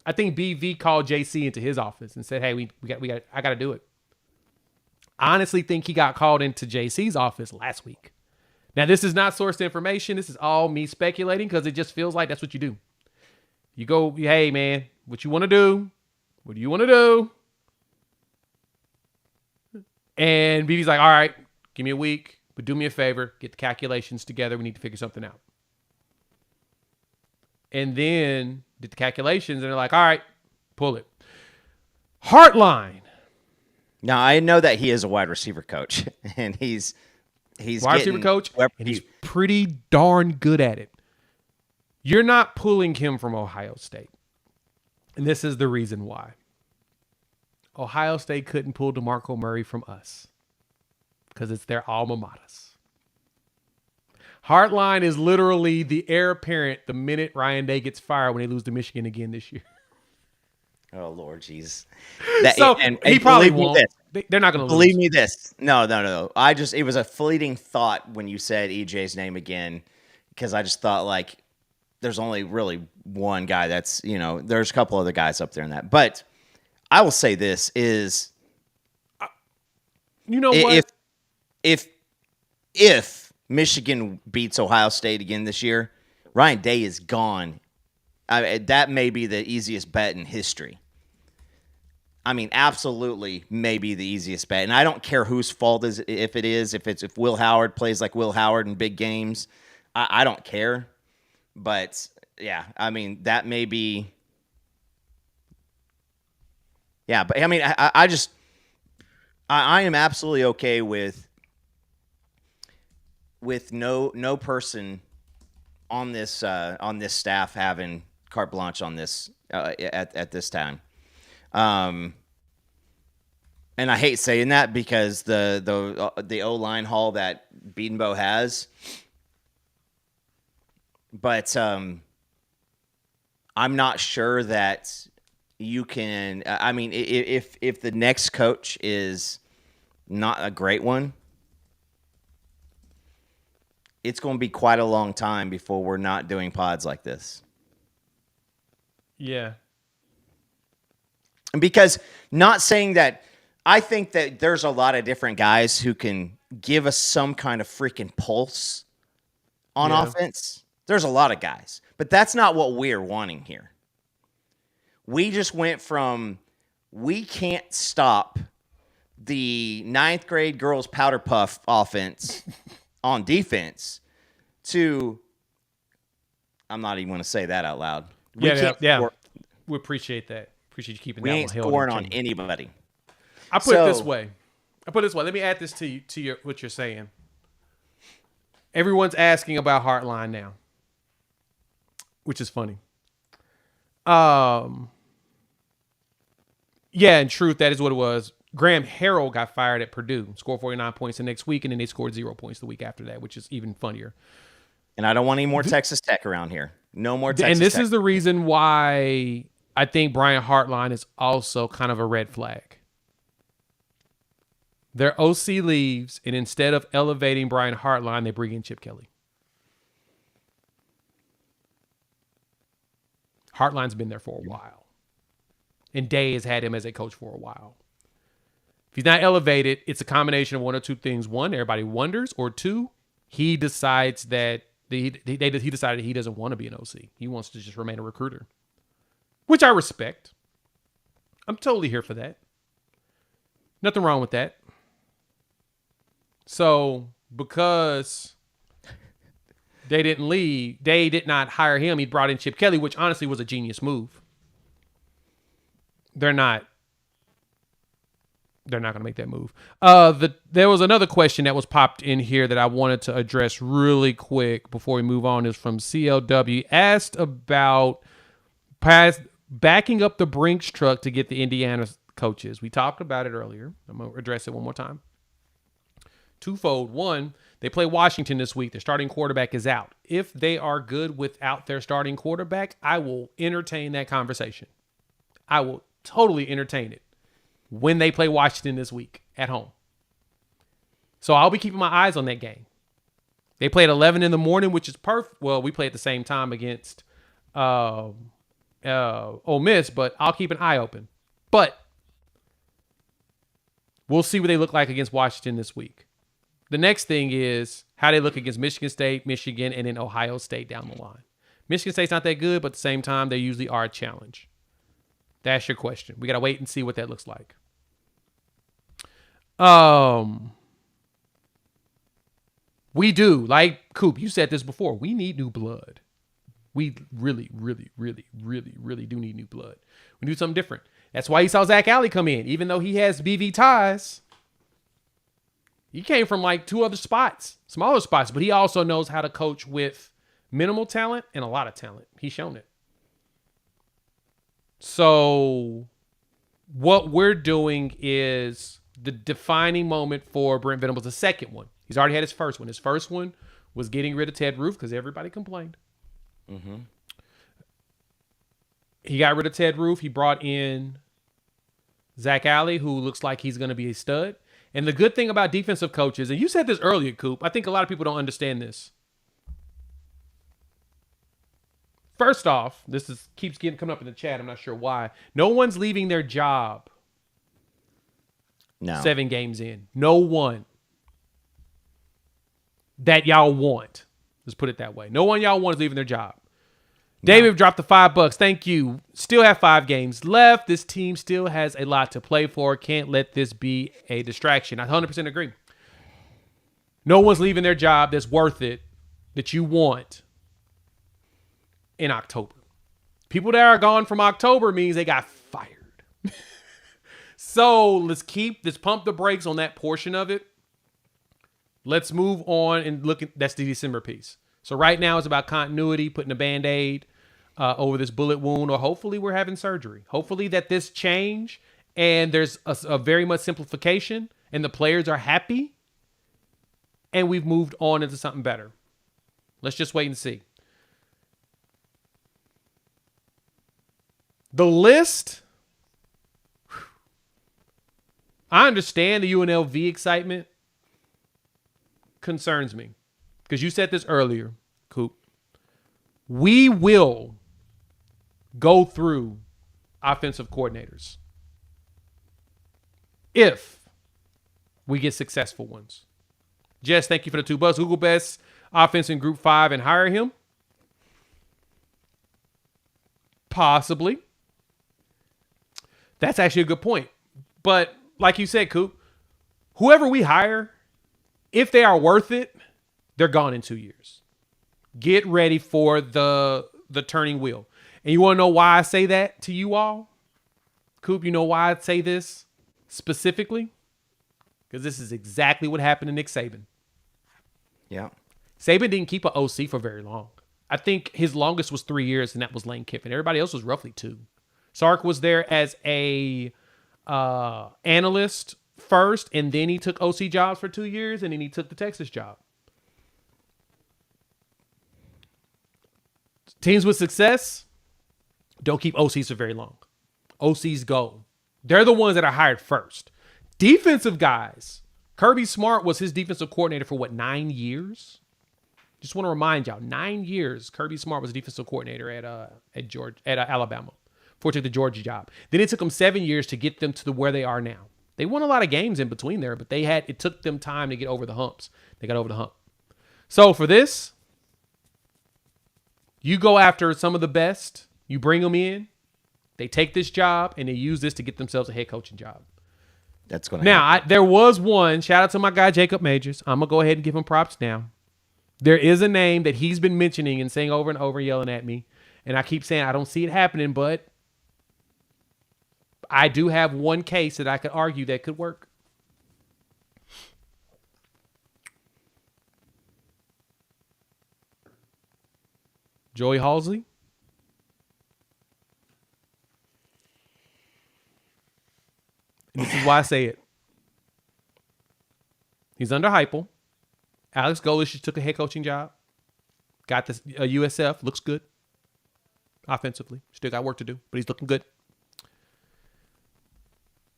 I think BV called JC into his office and said, hey, I got to do it. I honestly think he got called into JC's office last week. Now, this is not sourced information. This is all me speculating because it just feels like that's what you do. You go, hey, man, what you want to do? What do you want to do? And BV's like, all right, give me a week, but do me a favor. Get the calculations together. We need to figure something out. And then did the calculations, and they're like, all right, pull it. Heartline. Now, I know that he is a wide receiver coach, and he's wide receiver coach, and he's pretty darn good at it. You're not pulling him from Ohio State. And this is the reason why. Ohio State couldn't pull DeMarco Murray from us because it's their alma maters. Heartline is literally the heir apparent the minute Ryan Day gets fired when they lose to Michigan again this year. Oh, Lord, jeez. He probably won't. They're not going to lose. Believe me this. No. It was a fleeting thought when you said EJ's name again, because I just thought, like, there's only really one guy that's, there's a couple other guys up there in that. But I will say this is, what? If Michigan beats Ohio State again this year, Ryan Day is gone. That may be the easiest bet in history. I mean, absolutely, maybe the easiest bet. And I don't care whose fault is if if Will Howard plays like Will Howard in big games. I don't care. But yeah, I mean, that may be. Yeah, but I mean, I am absolutely okay with no person on this staff having carte blanche on this at this time. And I hate saying that because the O-line haul that Bedenbaugh has, but I'm not sure that you can. I mean, if the next coach is not a great one, it's going to be quite a long time before we're not doing pods like this. Yeah. Because not saying that, I think that there's a lot of different guys who can give us some kind of freaking pulse on offense. There's a lot of guys, but that's not what we're wanting here. We just went from we can't stop the 9th grade girls powder puff offense on defense to, I'm not even going to say that out loud. We appreciate that. Appreciate you keeping that one held. We ain't scoring on anybody. I put it this way. Let me add this to what you're saying. Everyone's asking about Heartline now, which is funny. Yeah, in truth, that is what it was. Graham Harrell got fired at Purdue, scored 49 points the next week, and then they scored 0 points the week after that, which is even funnier. And I don't want any more Texas Tech around here. No more Texas Tech. And this is the reason why I think Brian Hartline is also kind of a red flag. Their OC leaves, and instead of elevating Brian Hartline, they bring in Chip Kelly. Hartline's been there for a while. And Day has had him as a coach for a while. If he's not elevated, it's a combination of one or two things. One, everybody wonders. Or two, he decides that he decided he doesn't want to be an OC. He wants to just remain a recruiter, which I respect. I'm totally here for that. Nothing wrong with that. So because they didn't leave, they did not hire him. He brought in Chip Kelly, which honestly was a genius move. They're not going to make that move. There was another question that was popped in here that I wanted to address really quick before we move on. Is from CLW. Asked about backing up the Brinks truck to get the Indiana coaches. We talked about it earlier. I'm going to address it one more time. Twofold. One, they play Washington this week. Their starting quarterback is out. If they are good without their starting quarterback, I will entertain that conversation. I will totally entertain it when they play Washington this week at home. So I'll be keeping my eyes on that game. They play at 11 in the morning, which is perfect. Well, we play at the same time against Ole Miss, but I'll keep an eye open. But we'll see what they look like against Washington this week. The next thing is how they look against Michigan State, Michigan, and then Ohio State down the line. Michigan State's not that good, but at the same time, they usually are a challenge. That's your question. We got to wait and see what that looks like. We do. Like Coop, you said this before. We need new blood. We really, really, really, really, really do need new blood. We need something different. That's why you saw Zach Alley come in. Even though he has BV ties, he came from like two other spots, smaller spots, but he also knows how to coach with minimal talent and a lot of talent. He's shown it. So what we're doing is the defining moment for Brent Venables, the second one. He's already had his first one. His first one was getting rid of Ted Roof because everybody complained. Mm-hmm. He got rid of Ted Roof. He brought in Zach Alley, who looks like he's going to be a stud. And the good thing about defensive coaches, and you said this earlier, Coop, I think a lot of people don't understand this. First off, keeps coming up in the chat. I'm not sure why. No one's leaving their job. No. 7 games in. No one that y'all want. Let's put it that way. No one y'all want is leaving their job. David dropped the $5. Thank you. Still have 5 games left. This team still has a lot to play for. Can't let this be a distraction. I 100% agree. No one's leaving their job that's worth it, that you want in October. People that are gone from October means they got fired. So let's pump the brakes on that portion of it. Let's move on and look at that's the December piece. So right now it's about continuity, putting a Band-Aid over this bullet wound, or hopefully we're having surgery. Hopefully that this change and there's a very much simplification and the players are happy and we've moved on into something better. Let's just wait and see. The list, I understand the UNLV excitement concerns me because you said this earlier, Coop. We will go through offensive coordinators if we get successful ones. Jess, thank you for the $2. Google best offense in Group 5 and hire him. Possibly. That's actually a good point. But like you said, Coop, whoever we hire, if they are worth it, they're gone in 2 years. Get ready for the turning wheel. And you want to know why I say that to you all? Coop, you know why I say this specifically? Because this is exactly what happened to Nick Saban. Yeah. Saban didn't keep an OC for very long. I think his longest was 3 years, and that was Lane Kiffin. Everybody else was roughly 2. Sark was there as a analyst first, and then he took OC jobs for 2 years, and then he took the Texas job. Teams with success don't keep OCs for very long. OCs go. They're the ones that are hired first. Defensive guys. Kirby Smart was his defensive coordinator for 9 years? Just want to remind y'all, 9 years Kirby Smart was defensive coordinator at Alabama before he took the Georgia job. Then it took them 7 years to get them to where they are now. They won a lot of games in between there, but it took them time to get over the humps. They got over the hump. So for this, you go after some of the best, you bring them in, they take this job, and they use this to get themselves a head coaching job. That's going to happen. There was one, shout out to my guy, Jacob Majors. I'm going to go ahead and give him props now. There is a name that he's been mentioning and saying over and over, yelling at me. And I keep saying, I don't see it happening, but I do have one case that I could argue that could work. Joey Halsey. And this is why I say it. He's under Heupel. Alex Golesh just took a head coaching job. Got this USF. Looks good. Offensively. Still got work to do, but he's looking good.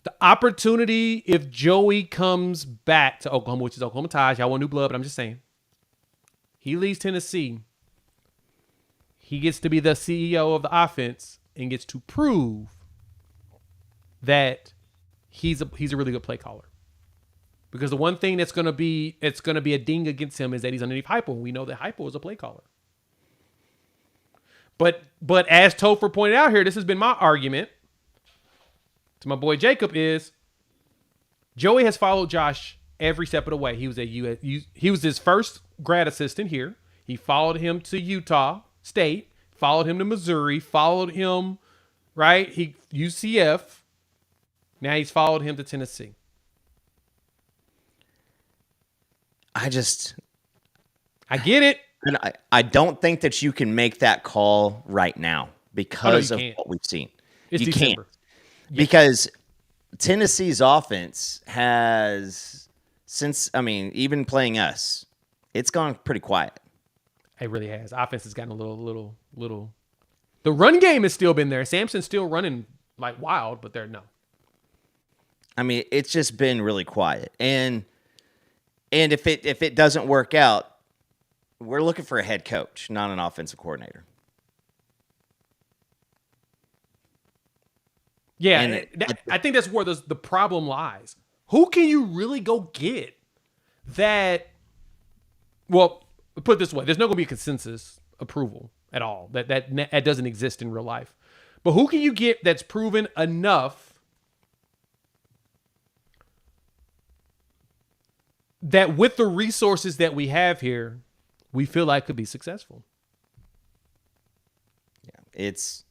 The opportunity, if Joey comes back to Oklahoma, which is Oklahoma ties, y'all want new blood, but I'm just saying. He leaves Tennessee. He gets to be the CEO of the offense and gets to prove that he's a really good play caller. Because the one thing it's going to be a ding against him is that he's underneath Heupel. We know that Heupel is a play caller. But as Topher pointed out here, this has been my argument to my boy Jacob is Joey has followed Josh every step of the way. He was his first grad assistant here. He followed him to Utah State, followed him to Missouri, followed him, right? UCF. Now he's followed him to Tennessee. I get it. And I don't think that you can make that call right now because of what we've seen. It's you December. Can't. Because Tennessee's offense has, even playing us, it's gone pretty quiet. It really has. Offense has gotten a little. The run game has still been there. Samson's still running like wild, but they're no. It's just been really quiet. And if it doesn't work out, we're looking for a head coach, not an offensive coordinator. Yeah, I think that's where the problem lies. Who can you really go get that? Well, put it this way: there's not going to be a consensus approval at all. That doesn't exist in real life. But who can you get that's proven enough that with the resources that we have here, we feel like could be successful? Yeah, it's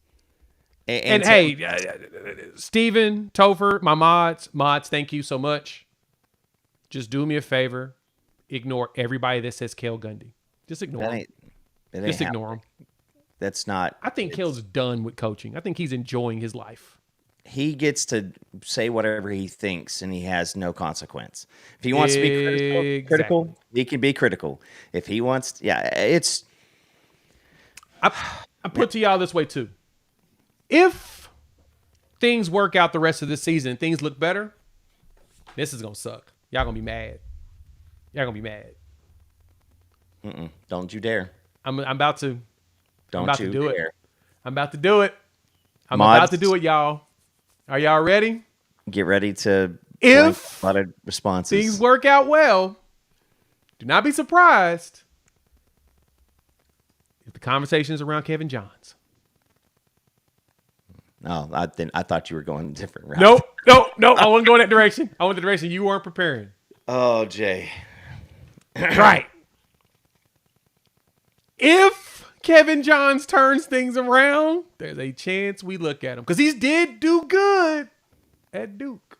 and hey, Steven, Topher, my mods, thank you so much. Just do me a favor, ignore everybody that says Cale Gundy. Just ignore them. Just ignore them. That's not. I think Cale's done with coaching. I think he's enjoying his life. He gets to say whatever he thinks, and he has no consequence. If he wants to be critical, he can be critical. If he wants, it's. I put to y'all this way too. If things work out the rest of this season, things look better, this is gonna suck. Y'all gonna be mad. Y'all gonna be mad. Don't you dare. I'm about to. Don't I'm about you to do dare. it. I'm about to do it. I'm Mods, about to do it, y'all. Are y'all ready? Get ready to if a lot of responses. Things work out well, do not be surprised if the conversation is around Kevin Johns. No, I thought you were going a different route. No. I wasn't going that direction. I went the direction you weren't preparing. Oh, Jay. Right. If Kevin Johns turns things around, there's a chance we look at him. Because he did do good at Duke.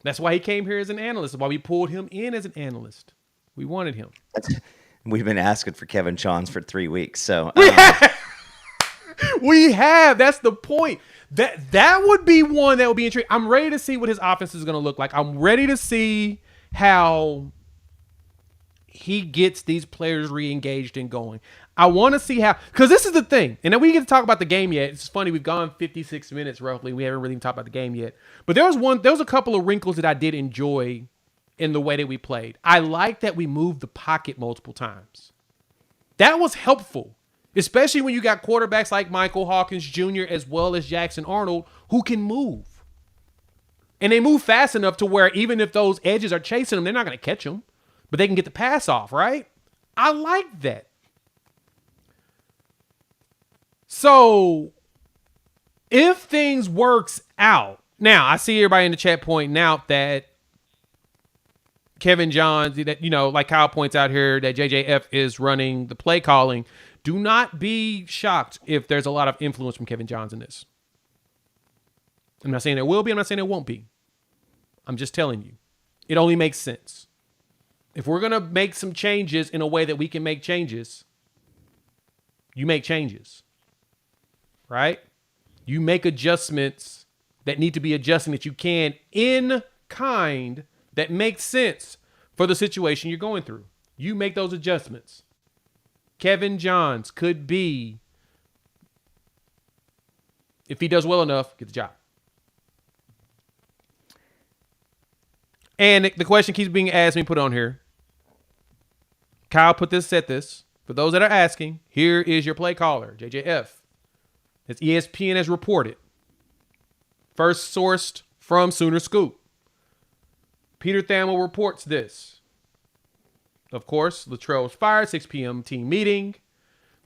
That's why he came here as an analyst. That's why we pulled him in as an analyst. We wanted him. We've been asking for Kevin Johns for 3 weeks. So we have. That's the point. That would be one that would be intriguing. I'm ready to see what his offense is going to look like. I'm ready to see how he gets these players re-engaged and going. I want to see how, because this is the thing, and then we get to talk about the game yet. It's funny, we've gone 56 minutes roughly. We haven't really even talked about the game yet. But there was a couple of wrinkles that I did enjoy in the way that we played. I like that we moved the pocket multiple times. That was helpful, especially when you got quarterbacks like Michael Hawkins Jr. as well as Jackson Arnold who can move. And they move fast enough to where even if those edges are chasing them, they're not going to catch them. But they can get the pass off, right? I like that. So, if things works out, now I see everybody in the chat pointing out that Kevin Johns, that like Kyle points out here, that JJF is running the play calling. Do not be shocked if there's a lot of influence from Kevin Johns in this. I'm not saying there will be. I'm not saying there won't be. I'm just telling you, it only makes sense. If we're going to make some changes in a way that we can make changes, you make changes, right? You make adjustments that need to be adjusting that you can in kind that makes sense for the situation you're going through. You make those adjustments. Kevin Johns could be, if he does well enough, get the job. And the question keeps being asked me, put on here. Kyle said this. For those that are asking, here is your play caller, JJF. As ESPN has reported. First sourced from Sooner Scoop. Peter Thamel reports this. Of course, Littrell was fired, 6 p.m. team meeting.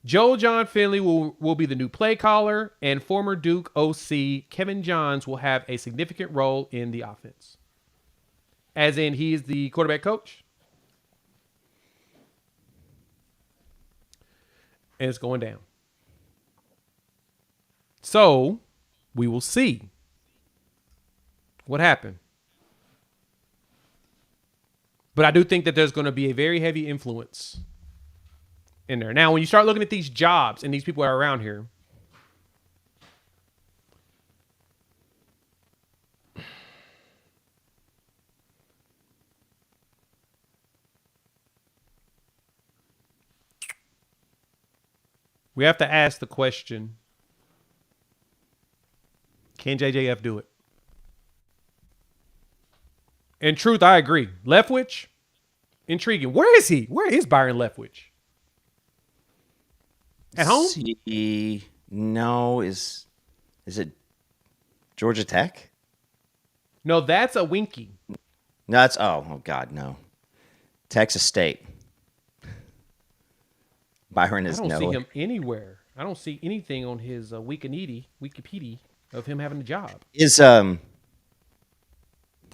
Joe John Finley will be the new play caller, and former Duke OC Kevin Johns will have a significant role in the offense. As in, he is the quarterback coach. And it's going down. So, we will see what happened. But I do think that there's going to be a very heavy influence in there. Now, when you start looking at these jobs and these people that are around here, we have to ask the question, can JJF do it? In truth, I agree. Leftwich, intriguing. Where is he? Where is Byron Leftwich? At home? No, is it Georgia Tech? No, that's a Winky. No, that's oh God, no. Texas State. Byron I is don't see no. him anywhere. I don't see anything on his Wikipedia of him having a job. Is Oh,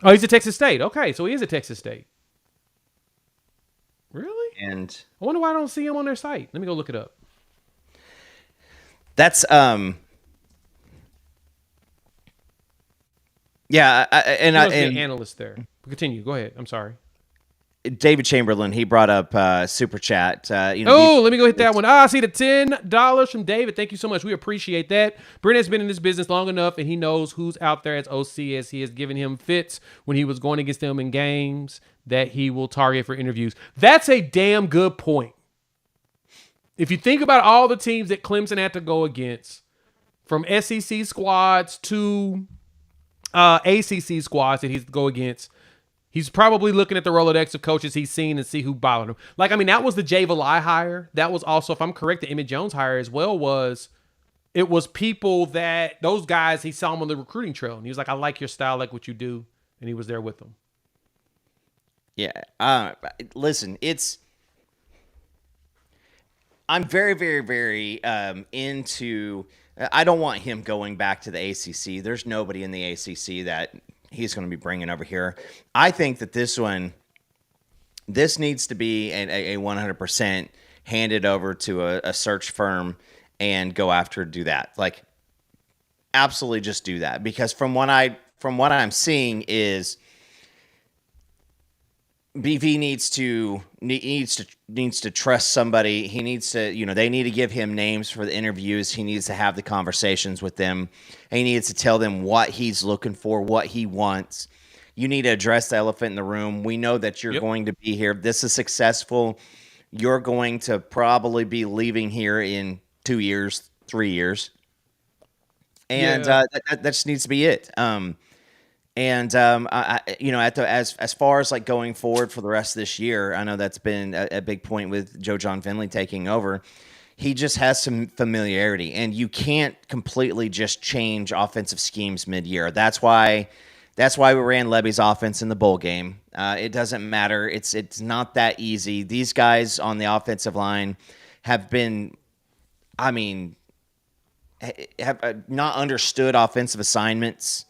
he's at Texas State. Okay, so he is at Texas State. Really? and I wonder why I don't see him on their site. Let me go look it up. that's yeah, He must be an analyst there. Continue. Go ahead. I'm sorry. David Chamberlain, he brought up super chat. Oh, let me go hit that one. I see the $10 from David. Thank you so much. We appreciate that. Brent has been in this business long enough, and he knows who's out there as OC, as he has given him fits when he was going against them in games that he will target for interviews. That's a damn good point. If you think about all the teams that Clemson had to go against, from SEC squads to ACC squads that he's go against, he's probably looking at the Rolodex of coaches he's seen and see who bothered him. Like, I mean, that was the Jay Valai hire. That was also, if I'm correct, the Emmett Jones hire as well it was people that, those guys, he saw them on the recruiting trail. And he was like, I like your style, like what you do. And he was there with them. Yeah. Listen, I'm very, very, very into. I don't want him going back to the ACC. There's nobody in the ACC that he's going to be bringing over here. I think that this needs to be a 100% handed over to a search firm and go after do that. Like, absolutely just do that, because from what I'm seeing is BV needs to trust somebody. He needs to, they need to give him names for the interviews. He needs to have the conversations with them. He needs to tell them what he's looking for, what he wants. You need to address the elephant in the room. We know that you're going to be here. This is successful. You're going to probably be leaving here in 2 years, 3 years. And that just needs to be it. As far as like going forward for the rest of this year, I know that's been a big point with Joe John Finley taking over. He just has some familiarity, and you can't completely just change offensive schemes mid-year. That's why we ran Levy's offense in the bowl game. It doesn't matter. It's not that easy. These guys on the offensive line have been, have not understood offensive assignments.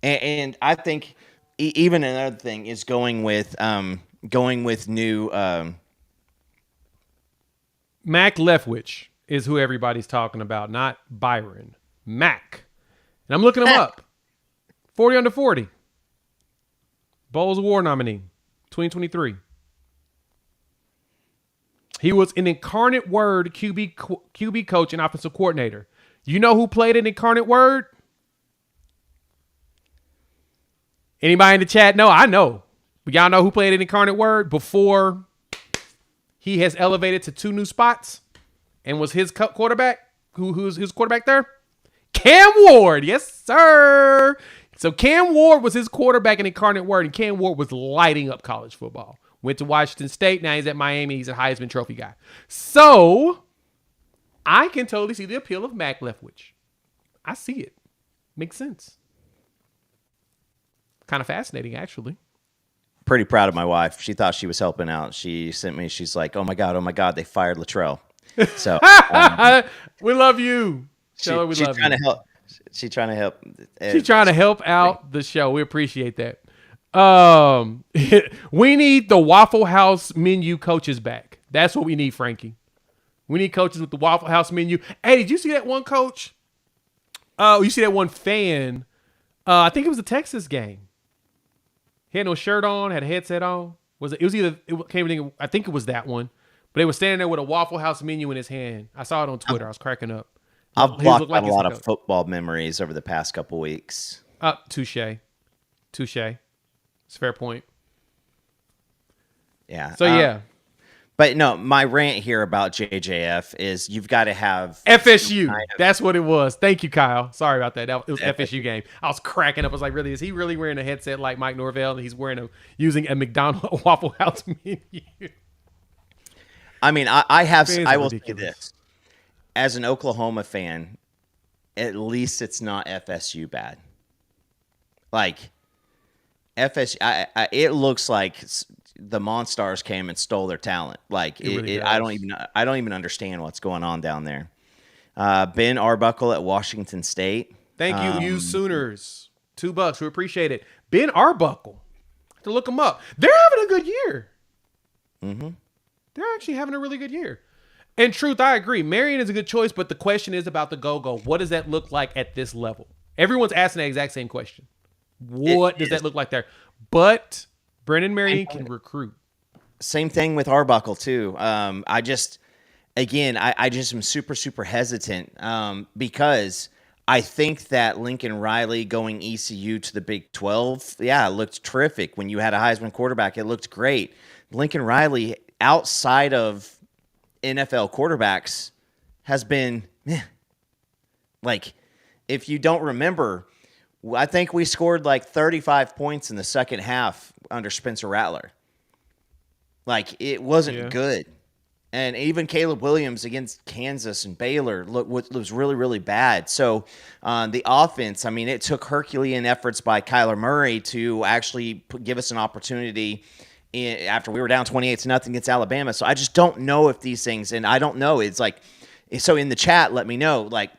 And I think even another thing is going with new Mac Leftwich is who everybody's talking about, not Byron. Mac. And I'm looking him up. 40 under 40. Bowls Award nominee, 2023. He was an Incarnate Word QB coach and offensive coordinator. You know who played an Incarnate Word? Anybody in the chat? No, I know. But y'all know who played an Incarnate Word before he has elevated to 2 new spots and was his quarterback? Who's his quarterback there? Cam Ward. Yes, sir. So Cam Ward was his quarterback in Incarnate Word, and Cam Ward was lighting up college football. Went to Washington State. Now he's at Miami. He's a Heisman Trophy guy. So I can totally see the appeal of Mac Leftwich. I see it. Makes sense. Kind of fascinating, actually. Pretty proud of my wife. She thought she was helping out. She sent me. She's like, "Oh my god, they fired Littrell." So we love you. Tell her we love trying you. to help. She's trying to help. She's trying to help out the show. We appreciate that. We need the Waffle House menu coaches back. That's what we need, Frankie. We need coaches with the Waffle House menu. Hey, did you see that one coach? Oh, you see that one fan? I think it was a Texas game. He had no shirt on, had a headset on. I think it was that one. But they were standing there with a Waffle House menu in his hand. I saw it on Twitter. I was cracking up. I've blocked out a lot of football memories over the past couple weeks. Touche. It's a fair point. Yeah. So, yeah. But no, my rant here about JJF is you've got to have FSU. That's what it was. Thank you, Kyle. Sorry about that. It was FSU game. I was cracking up. I was like, really? Is he really wearing a headset like Mike Norvell? And he's using a McDonald's Waffle House menu. I mean, I will say this. As an Oklahoma fan, at least it's not FSU bad. Like, FSU, it looks like the Monstars came and stole their talent. Like really I does. don't even understand what's going on down there. Ben Arbuckle at Washington State. Thank you, you Sooners. $2. We appreciate it. Ben Arbuckle. To look them up. They're having a good year. Mm-hmm. They're actually having a really good year. In truth, I agree. Marion is a good choice, but the question is about the go-go. What does that look like at this level? Everyone's asking the exact same question. What does that look like there? But Brennan Marion can recruit. Same thing with Arbuckle too. I just am super, super hesitant because I think that Lincoln Riley going ECU to the Big 12, it looked terrific. When you had a Heisman quarterback, it looked great. Lincoln Riley, outside of NFL quarterbacks, has been like, if you don't remember, I think we scored like 35 points in the second half under Spencer Rattler. Like, it wasn't good. And even Caleb Williams against Kansas and Baylor was really, really bad. So the offense, I mean, it took Herculean efforts by Kyler Murray to actually give us an opportunity after we were down 28-0 against Alabama. So I just don't know if these things, and I don't know. It's like, so in the chat, let me know, like,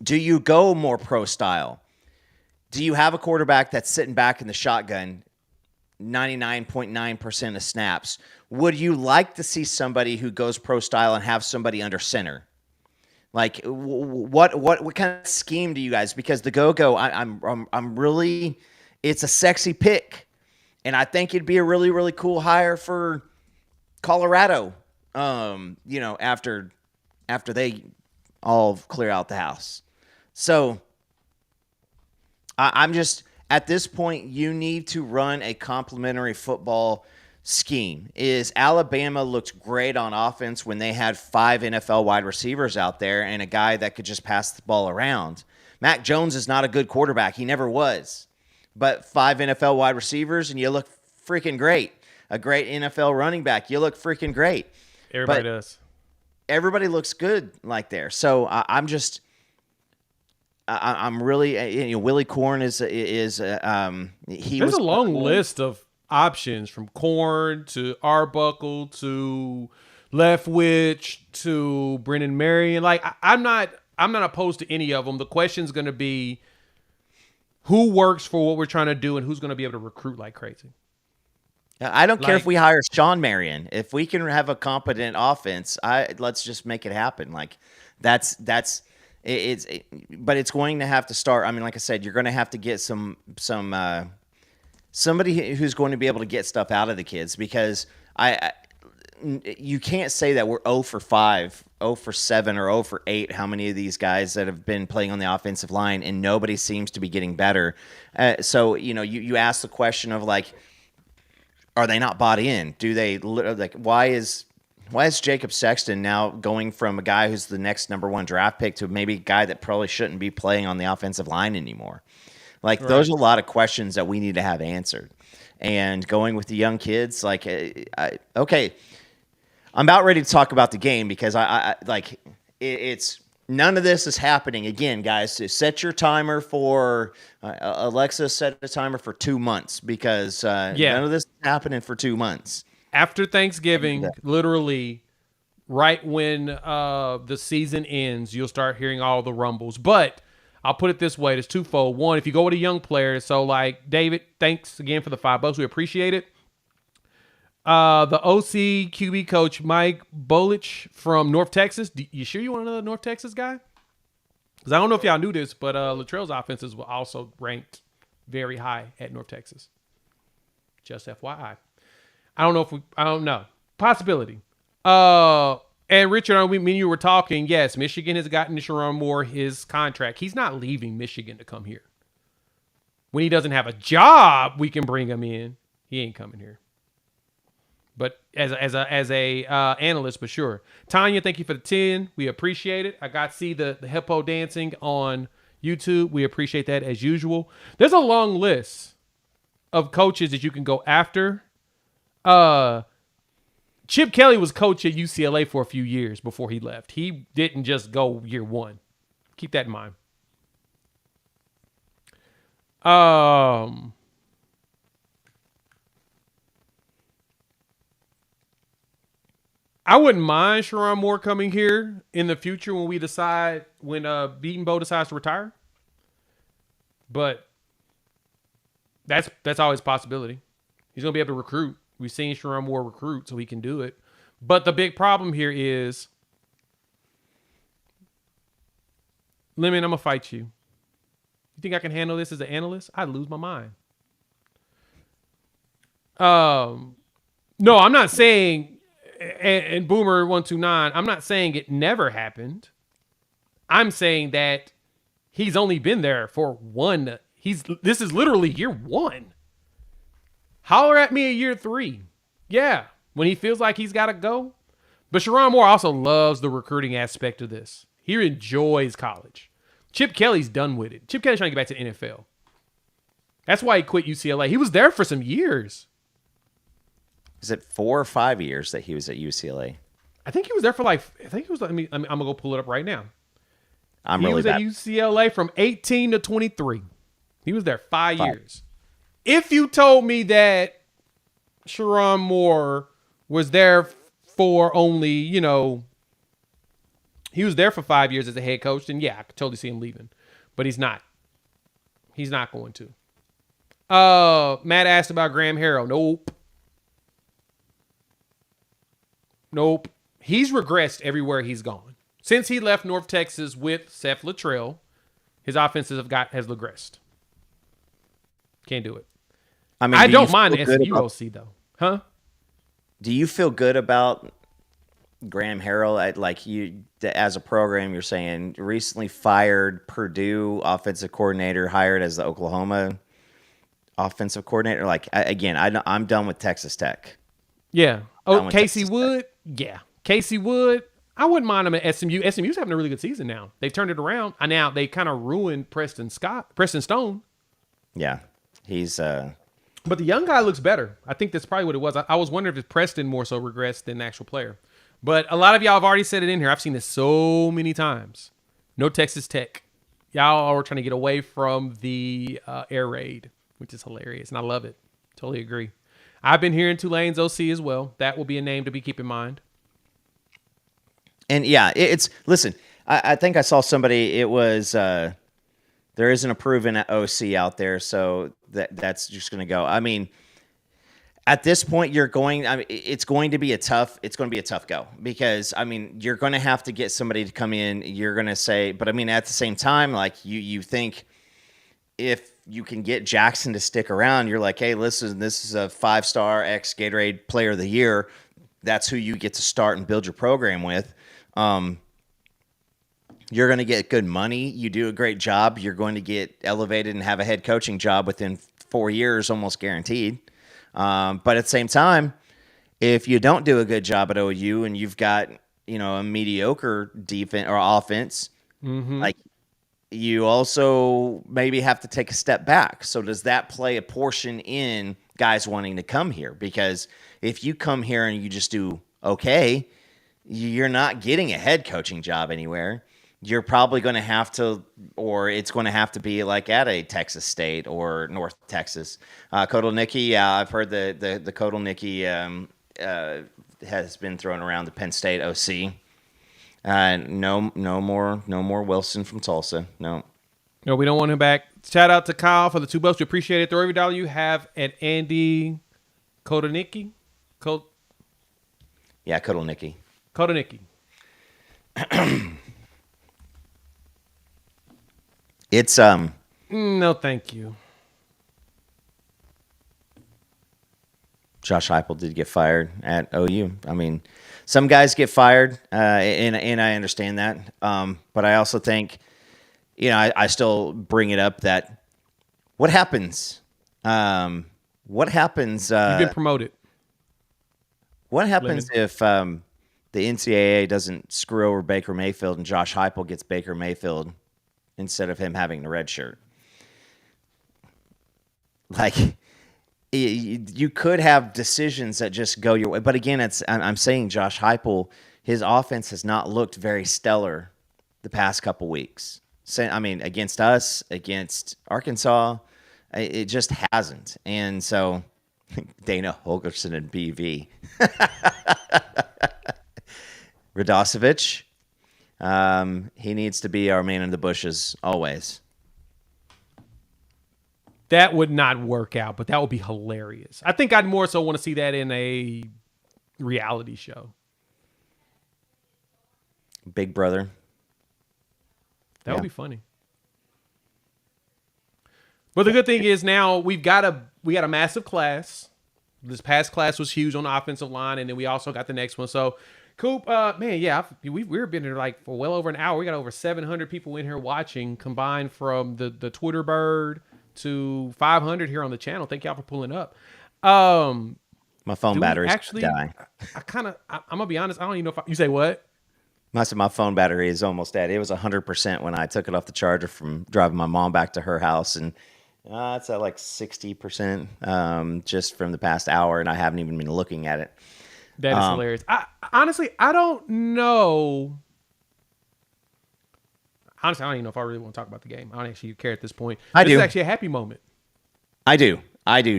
do you go more pro style? Do you have a quarterback that's sitting back in the shotgun 99.9% of snaps? Would you like to see somebody who goes pro style and have somebody under center? Like, what kind of scheme do you guys? Because the go-go, I'm really, it's a sexy pick, and I think it'd be a really, really cool hire for Colorado. After they all clear out the house. So I'm just, at this point, you need to run a complementary football scheme. Alabama looked great on offense when they had 5 NFL wide receivers out there and a guy that could just pass the ball around. Mac Jones is not a good quarterback. He never was. But 5 NFL wide receivers, and you look freaking great. A great NFL running back, you look freaking great. Everybody does. Everybody looks good like there. So I'm really, Willie Corn is There's a long list of options from Corn to Arbuckle to Leftwich to Brennan Marion. Like, I'm not opposed to any of them. The question's going to be who works for what we're trying to do and who's going to be able to recruit like crazy. I don't care if we hire Sean Marion. If we can have a competent offense, let's just make it happen. Like, but it's going to have to start. I mean, like I said, you're going to have to get somebody who's going to be able to get stuff out of the kids, because you can't say that we're 0 for 5, 0 for 7, or 0 for 8. How many of these guys that have been playing on the offensive line, and nobody seems to be getting better. So you ask the question of, like, are they not bought in? Do they, like, why is Jacob Sexton now going from a guy who's the next number 1 draft pick to maybe a guy that probably shouldn't be playing on the offensive line anymore? Like, those are a lot of questions that we need to have answered. And going with the young kids, like, okay, I'm about ready to talk about the game, because it's none of this is happening. Again, guys, set your timer for Alexa. Set a timer for 2 months, because none of this is happening for 2 months. After Thanksgiving, literally right when the season ends, you'll start hearing all the rumbles. But I'll put it this way. It's twofold. One, if you go with a young player, so like David, thanks again for the $5. We appreciate it. The OC QB coach, Mike Bolich from North Texas. You sure you want another North Texas guy? Because I don't know if y'all knew this, but Littrell's offenses were also ranked very high at North Texas. Just FYI. I don't know. Possibility. And Richard, me and you were talking. Yes, Michigan has gotten Sharon Moore his contract. He's not leaving Michigan to come here. When he doesn't have a job, we can bring him in. He ain't coming here. But as a analyst, but sure. Tanya, thank you for the 10. We appreciate it. I got to see the hippo dancing on YouTube. We appreciate that as usual. There's a long list of coaches that you can go after. Chip Kelly was coach at UCLA for a few years before he left. He didn't just go year 1. Keep that in mind. I wouldn't mind Sharon Moore coming here in the future when we decide when Beaton Bow decides to retire. But that's always a possibility. He's gonna be able to recruit. We've seen Sharon Moore recruit, so he can do it. But the big problem here is, Lemon, I'm gonna fight you. You think I can handle this as an analyst? I'd lose my mind. No, I'm not saying, and Boomer 129, I'm not saying it never happened. I'm saying that he's only been there for one. This is literally year one. Holler at me at year 3. Yeah, when he feels like he's got to go. But Sharon Moore also loves the recruiting aspect of this. He enjoys college. Chip Kelly's done with it. Chip Kelly's trying to get back to the NFL. That's why he quit UCLA. He was there for some years. Is it 4 or 5 years that he was at UCLA? I think he was there for I'm going to go pull it up right now. He was at UCLA from 18 to 23. He was there 5 years. If you told me that Sharon Moore was there for only, he was there for 5 years as a head coach, then yeah, I could totally see him leaving. But he's not. He's not going to. Matt asked about Graham Harrell. Nope. He's regressed everywhere he's gone. Since he left North Texas with Seth Littrell, his offenses has regressed. Can't do it. I mean, I don't mind the SMU OC though. Huh? Do you feel good about Graham Harrell? Like you, as a program, you're saying recently fired Purdue offensive coordinator, hired as the Oklahoma offensive coordinator. Like again, I'm done with Texas Tech. Yeah. Oh, Casey Wood. Yeah. Casey Wood. I wouldn't mind him at SMU. SMU's having a really good season now. They've turned it around. Now they kind of ruined Preston Stone. Yeah. He's But the young guy looks better. I think that's probably what it was. I was wondering if it's Preston more so regressed than the actual player. But a lot of y'all have already said it in here. I've seen this so many times. No Texas Tech. Y'all are trying to get away from the air raid, which is hilarious. And I love it. Totally agree. I've been hearing Tulane's OC as well. That will be a name to keep in mind. And yeah, listen, I think I saw somebody, it was, there isn't a proven OC out there, so that's just going to go. I mean, at this point, it's going to be a tough go because, I mean, you're going to have to get somebody to come in. You're going to say, but I mean, at the same time, like you think if you can get Jackson to stick around, you're like, hey, listen, this is a 5-star ex-Gatorade Player of the Year. That's who you get to start and build your program with. You're going to get good money. You do a great job. You're going to get elevated and have a head coaching job within 4 years, almost guaranteed. But at the same time, if you don't do a good job at OU and you've got, a mediocre defense or offense, like you also maybe have to take a step back. So does that play a portion in guys wanting to come here? Because if you come here and you just do okay, you're not getting a head coaching job anywhere. You're probably going to have to, or it's going to have to be like at a Texas State or North Texas. Kotelnicki, yeah, I've heard the Kotelnicki has been thrown around the Penn State OC. No more Wilson from Tulsa. No, we don't want him back. Shout out to Kyle for the $2. We appreciate it. Throw every dollar you have at Andy Kotelnicki. Yeah, Kotelnicki. It's no, thank you. Josh Heupel did get fired at OU. I mean, some guys get fired, and I understand that. But I also think, I still bring it up that what happens? What happens? You've been promoted. What happens if the NCAA doesn't screw over Baker Mayfield and Josh Heupel gets Baker Mayfield instead of him having the red shirt? Like, you could have decisions that just go your way. But again, I'm saying Josh Heupel, his offense has not looked very stellar the past couple weeks. I mean, against us, against Arkansas, it just hasn't. And so Dana Holgerson and BV. Radosevic. He needs to be our man in the bushes always. That would not work out, but that would be hilarious. I think I'd more so want to see that in a reality show. Big Brother. That would be funny. But the good thing is now we got a massive class. This past class was huge on the offensive line, and then we also got the next one. So, Coop, man, yeah, we've been here like for well over an hour. We got over 700 people in here watching, combined from the Twitter bird to 500 here on the channel. Thank y'all for pulling up. My phone battery's actually dying. I'm gonna be honest. I don't even know if you say what. I said my phone battery is almost dead. It was 100% when I took it off the charger from driving my mom back to her house, and it's at like 60% just from the past hour, and I haven't even been looking at it. That is hilarious. Honestly, I don't know. Honestly, I don't even know if I really want to talk about the game. I don't actually care at this point. This is actually a happy moment. I do,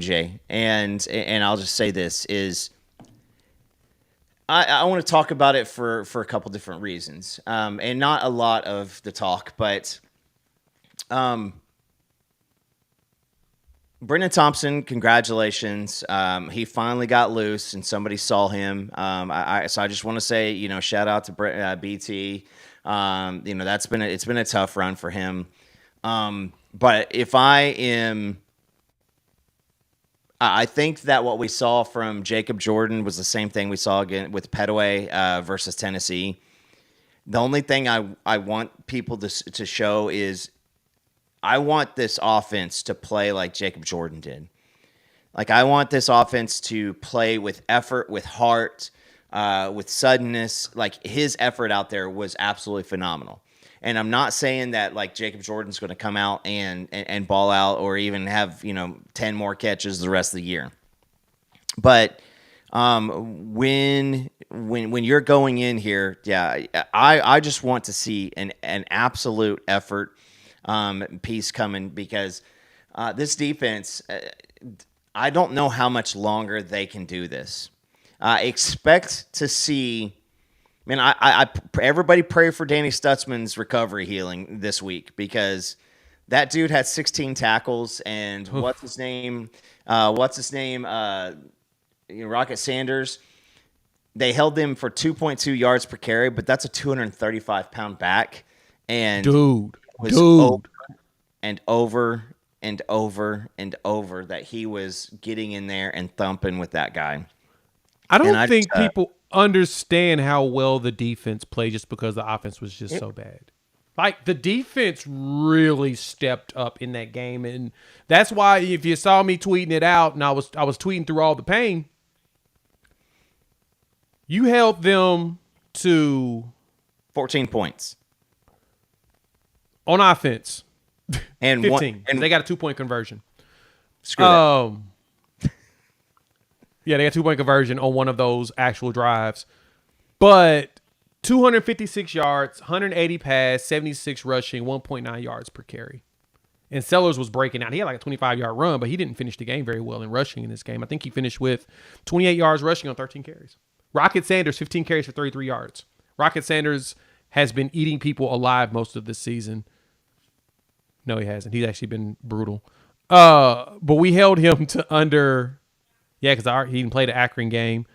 Jay. And I'll just say this is I want to talk about it for a couple different reasons. And not a lot of the talk, but Brendan Thompson, congratulations. He finally got loose and somebody saw him. So I just want to say, shout out to BT. It's been a tough run for him. But if I think that what we saw from Jacob Jordan was the same thing we saw again with Petaway versus Tennessee. The only thing I want people to show is I want this offense to play like Jacob Jordan did. Like, I want this offense to play with effort, with heart, with suddenness. Like, his effort out there was absolutely phenomenal. And I'm not saying that like Jacob Jordan's going to come out and ball out or even have 10 more catches the rest of the year. But when you're going in here, I just want to see an absolute effort piece coming because this defense, I don't know how much longer they can do this. Expect to see. Man, I everybody pray for Danny Stutzman's recovery healing this week because that dude had 16 tackles and what's his name? Rocket Sanders. They held them for 2.2 yards per carry, but that's a 235-pound back. And dude, over and over and over and over that he was getting in there and thumping with that guy. I don't think people understand how well the defense played just because the offense was just so bad. Like, the defense really stepped up in that game, and that's why if you saw me tweeting it out and I was tweeting through all the pain, you held them to 14 points on offense and 15. And they got a 2-point conversion. Screw that. Yeah, they got 2-point conversion on one of those actual drives. But 256 yards, 180 pass, 76 rushing, 1.9 yards per carry. And Sellers was breaking out. He had like a 25-yard run, but he didn't finish the game very well in rushing in this game. I think he finished with 28 yards rushing on 13 carries. Rocket Sanders, 15 carries for 33 yards. Rocket Sanders has been eating people alive most of this season. No, he hasn't. He's actually been brutal. But we held him to under... Yeah, because he didn't play the Akron game.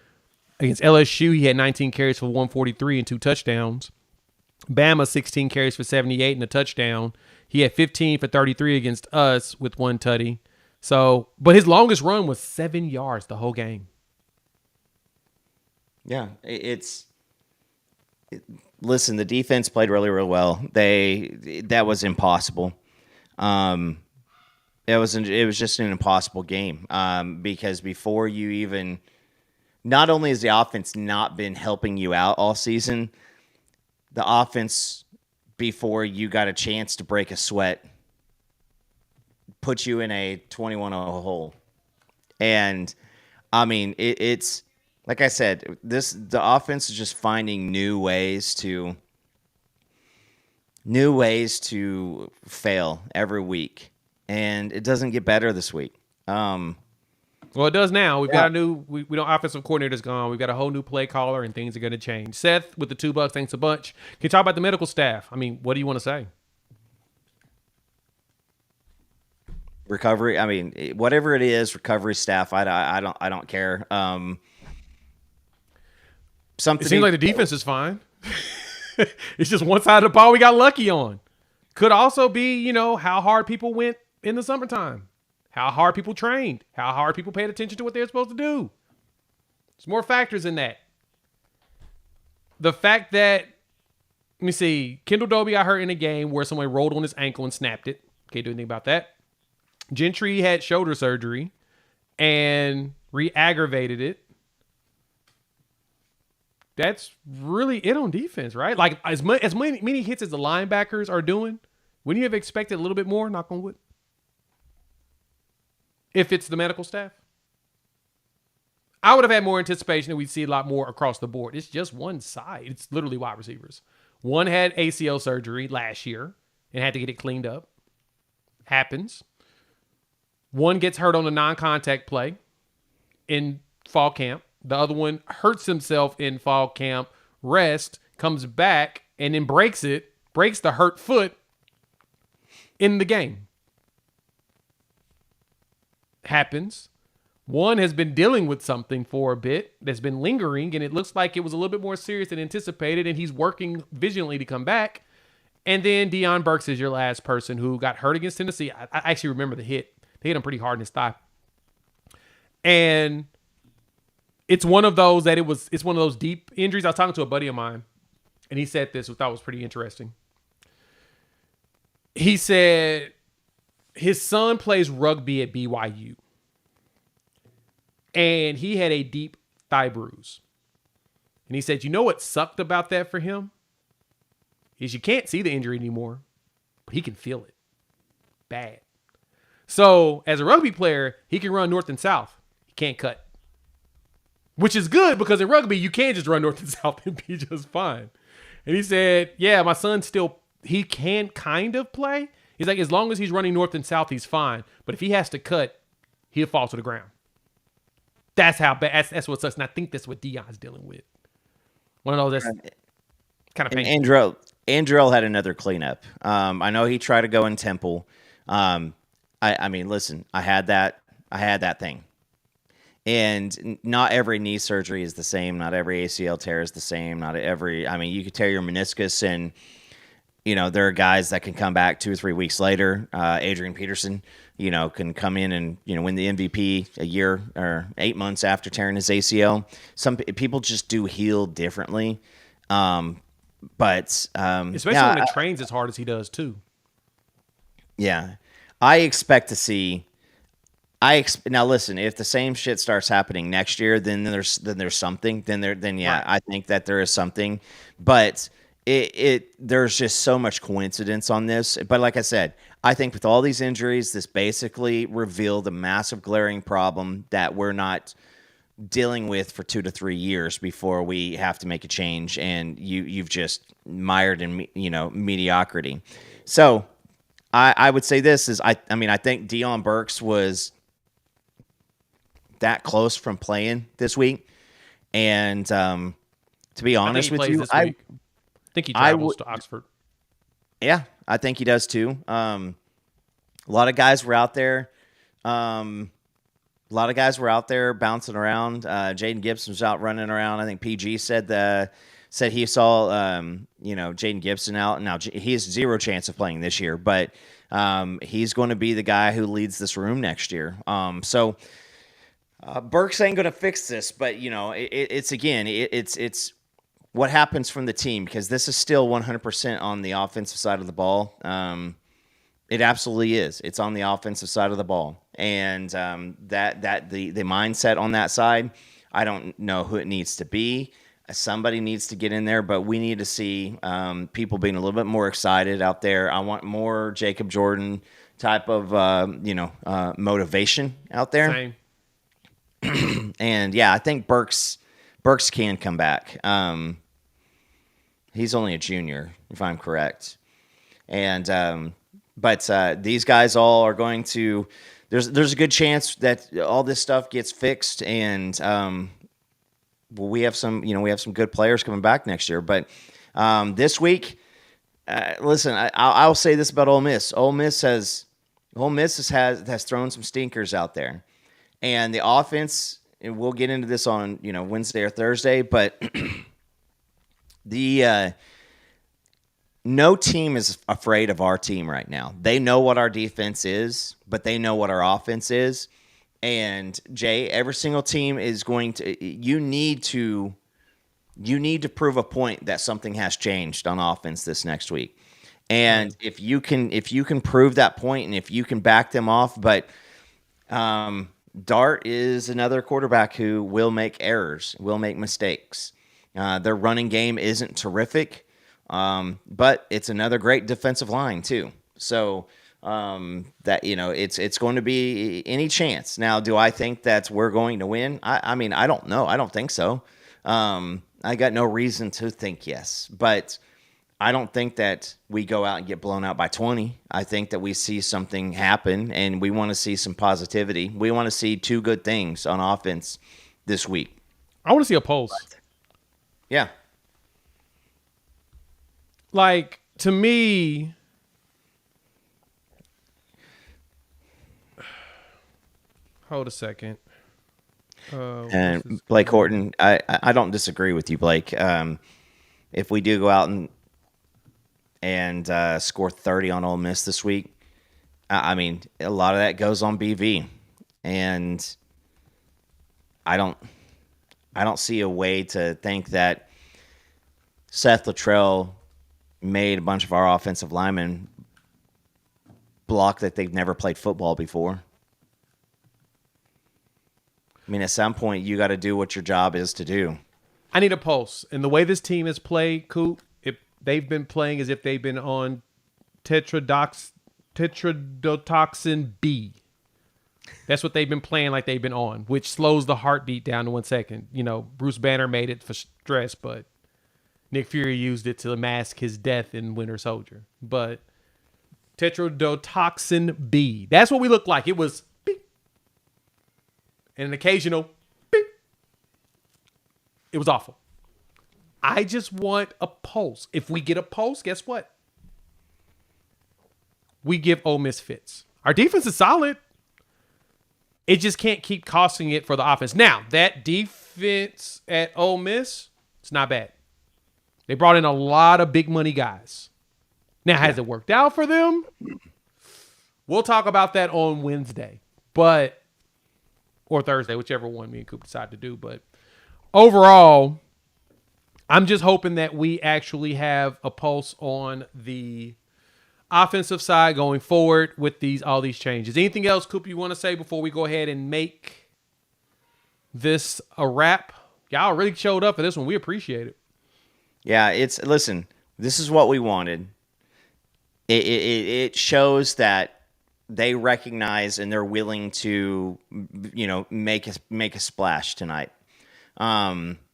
Against LSU, he had 19 carries for 143 and 2 touchdowns. Bama, 16 carries for 78 and a touchdown. He had 15 for 33 against us with 1 tutty. So, but his longest run was 7 yards the whole game. Yeah, listen, the defense played really, really well. That was impossible. It was just an impossible game because before you even, not only has the offense not been helping you out all season, the offense before you got a chance to break a sweat put you in a 21-0 hole. And I mean, it's like I said, the offense is just finding new ways to fail every week. And it doesn't get better this week. Well, it does now. We've got a new, we don't offensive coordinator's gone. We've got a whole new play caller, and things are going to change. Seth with the $2, thanks a bunch. Can you talk about the medical staff? I mean, what do you want to say? Recovery. I mean, whatever it is, recovery staff. I don't care. It seems like the defense is fine. It's just one side of the ball we got lucky on. Could also be, you know, how hard people went in the summertime, how hard people trained, how hard people paid attention to what they were supposed to do. There's more factors in that. The fact that, let me see, Kendall Doby got hurt in a game where someone rolled on his ankle and snapped it. Can't do anything about that. Gentry had shoulder surgery and re-aggravated it. That's really it on defense, right? Like as many hits as the linebackers are doing, wouldn't you have expected a little bit more, knock on wood? If it's the medical staff? I would have had more anticipation that we'd see a lot more across the board. It's just one side. It's literally wide receivers. One had ACL surgery last year and had to get it cleaned up. Happens. One gets hurt on a non-contact play in fall camp. The other one hurts himself in fall camp, rest, comes back, and then breaks the hurt foot in the game. Happens. One has been dealing with something for a bit that's been lingering, and it looks like it was a little bit more serious than anticipated, and he's working vigilantly to come back. And then Deion Burks is your last person who got hurt against Tennessee. I actually remember the hit. They hit him pretty hard in his thigh. And it's one of those it's one of those deep injuries. I was talking to a buddy of mine, and he said this, which I thought was pretty interesting. He said his son plays rugby at BYU, and he had a deep thigh bruise. And he said, you know what sucked about that for him? Is you can't see the injury anymore, but he can feel it. Bad. So as a rugby player, he can run north and south. He can't cut. Which is good because in rugby, you can just run north and south and be just fine. And he said, yeah, my son he can kind of play. He's like, as long as he's running north and south, he's fine. But if he has to cut, he'll fall to the ground. That's how bad, that's what sucks. And I think that's what Deion's dealing with. One of those that's kind of painful. Andrell had another cleanup. I know he tried to go in Temple. I mean, listen, I had that thing. And not every knee surgery is the same. Not every ACL tear is the same. You could tear your meniscus, and, you know, there are guys that can come back 2 or 3 weeks later. Adrian Peterson, you know, can come in and, you know, win the MVP a year or 8 months after tearing his ACL. Some people just do heal differently. Especially when it trains as hard as he does too. Yeah. I expect to see. Now listen, if the same shit starts happening next year, then there's something. Right. I think that there is something. But there's just so much coincidence on this. But like I said, I think with all these injuries, this basically revealed a massive glaring problem that we're not dealing with for 2 to 3 years before we have to make a change. And you've just mired in, you know, mediocrity. So I would say this is I think Deion Burks was that close from playing this week, and to be honest with you, I think he travels to Oxford. Yeah, I think he does too. A lot of guys were out there. A lot of guys were out there bouncing around. Jaden Gibson was out running around. I think PG said he saw Jaden Gibson out. Now he has zero chance of playing this year, but he's going to be the guy who leads this room next year. Burks ain't going to fix this, but you know it's what happens from the team, because this is still 100% on the offensive side of the ball. It absolutely is. It's on the offensive side of the ball, and that the mindset on that side, I don't know who it needs to be. Somebody needs to get in there, but we need to see people being a little bit more excited out there. I want more Jacob Jordan type of motivation out there. Same. And yeah, I think Burks can come back. He's only a junior, if I'm correct. And but these guys all are going to there's a good chance that all this stuff gets fixed, and we have some good players coming back next year. But this week, listen, I'll say this about Ole Miss. Ole Miss has thrown some stinkers out there, and the offense. And we'll get into this on Wednesday or Thursday, but no team is afraid of our team right now. They know what our defense is, but they know what our offense is. And Jay, every single team is going to. You need to prove a point that something has changed on offense this next week. And if you can prove that point, and if you can back them off, but Dart is another quarterback who will make errors, will make mistakes. Their running game isn't terrific, but it's another great defensive line too. So that it's going to be any chance. Now, do I think that we're going to win? I mean, I don't know. I don't think so. I got no reason to think yes, but I don't think that we go out and get blown out by 20. I think that we see something happen, and we want to see some positivity. We want to see two good things on offense this week. I want to see a pulse. Yeah. Like, to me, hold a second. And Blake Horton, I don't disagree with you, Blake. If we do go out and score 30 on Ole Miss this week, I mean, a lot of that goes on BV, and I don't see a way to think that Seth Littrell made a bunch of our offensive linemen block that they've never played football before. I mean, at some point, you got to do what your job is to do. I need a pulse. And the way this team has played, Coop, they've been playing as if they've been on tetrodotoxin B. That's what they've been playing like they've been on, which slows the heartbeat down to 1 second. Bruce Banner made it for stress, but Nick Fury used it to mask his death in Winter Soldier. But tetrodotoxin B. That's what we looked like. It was beep, and an occasional beep. It was awful. I just want a pulse. If we get a pulse, guess what? We give Ole Miss fits. Our defense is solid. It just can't keep costing it for the offense. Now, that defense at Ole Miss, it's not bad. They brought in a lot of big money guys. Now, has it worked out for them? We'll talk about that on Wednesday, or Thursday, whichever one me and Coop decide to do. But overall, I'm just hoping that we actually have a pulse on the offensive side going forward with all these changes. Anything else, Coop, you want to say before we go ahead and make this a wrap? Y'all really showed up for this one. We appreciate it. Yeah, listen, this is what we wanted. It shows that they recognize and they're willing to, make a splash tonight.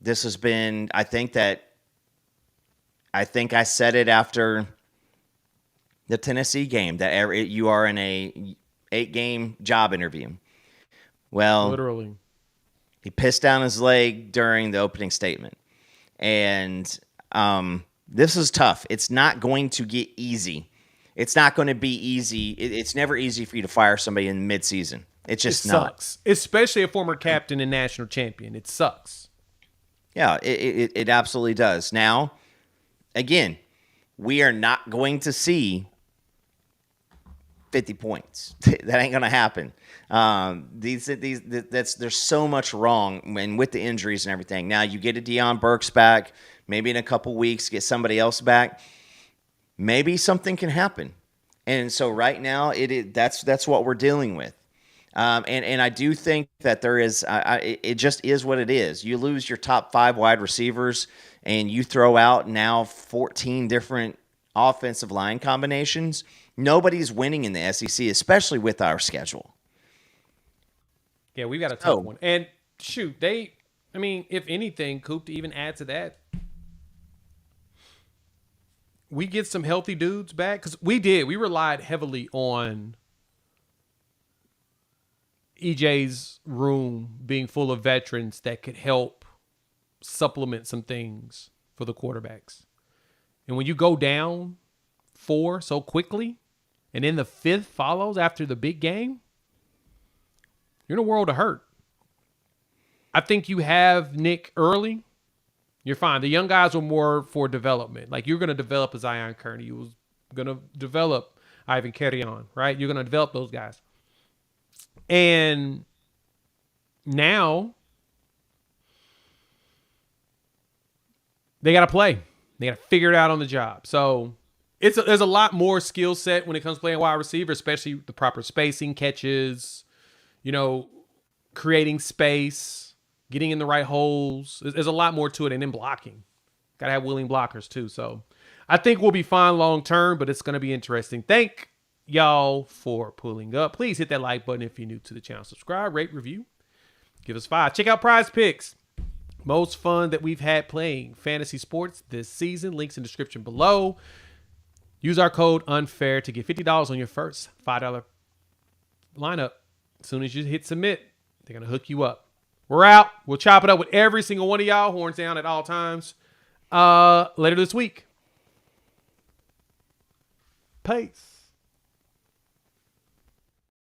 This has been, I think I said it after the Tennessee game that you are in a 8-game job interview. Well, literally, he pissed down his leg during the opening statement. And, this is tough. It's not going to get easy. It's not going to be easy. It's never easy for you to fire somebody in midseason. It's just sucks. Especially a former captain and national champion. It sucks. Yeah, it absolutely does. Now, again, we are not going to see 50 points. That ain't going to happen. There's so much wrong and with the injuries and everything. Now, you get a Deion Burks back, maybe in a couple weeks, get somebody else back. Maybe something can happen. And so right now, that's what we're dealing with. And I do think that there is, it just is what it is. You lose your top 5 wide receivers and you throw out now 14 different offensive line combinations. Nobody's winning in the SEC, especially with our schedule. Yeah, we've got a tough one. And shoot, if anything, Coop, to even add to that, we get some healthy dudes back because we relied heavily on EJ's room being full of veterans that could help supplement some things for the quarterbacks. And when you go down 4 so quickly, and then the 5th follows after the big game, you're in a world of hurt. I think you have Nick early. You're fine. The young guys were more for development. Like, you're going to develop a Zion Kearney. You was going to develop Ivan Carrion, right? You're going to develop those guys. And now they got to play. They got to figure it out on the job. So there's a lot more skill set when it comes to playing wide receiver, especially the proper spacing, catches, creating space, getting in the right holes. There's a lot more to it. And then blocking. Got to have willing blockers too. So I think we'll be fine long term, but it's going to be interesting. Thank y'all for pulling up. Please hit that like button if you're new to the channel. Subscribe, rate, review. Give us 5. Check out Prize Picks. Most fun that we've had playing fantasy sports this season. Links in the description below. Use our code UNFAIR to get $50 on your first $5 lineup. As soon as you hit submit, they're going to hook you up. We're out. We'll chop it up with every single one of y'all. Horns down at all times. Later this week. Peace.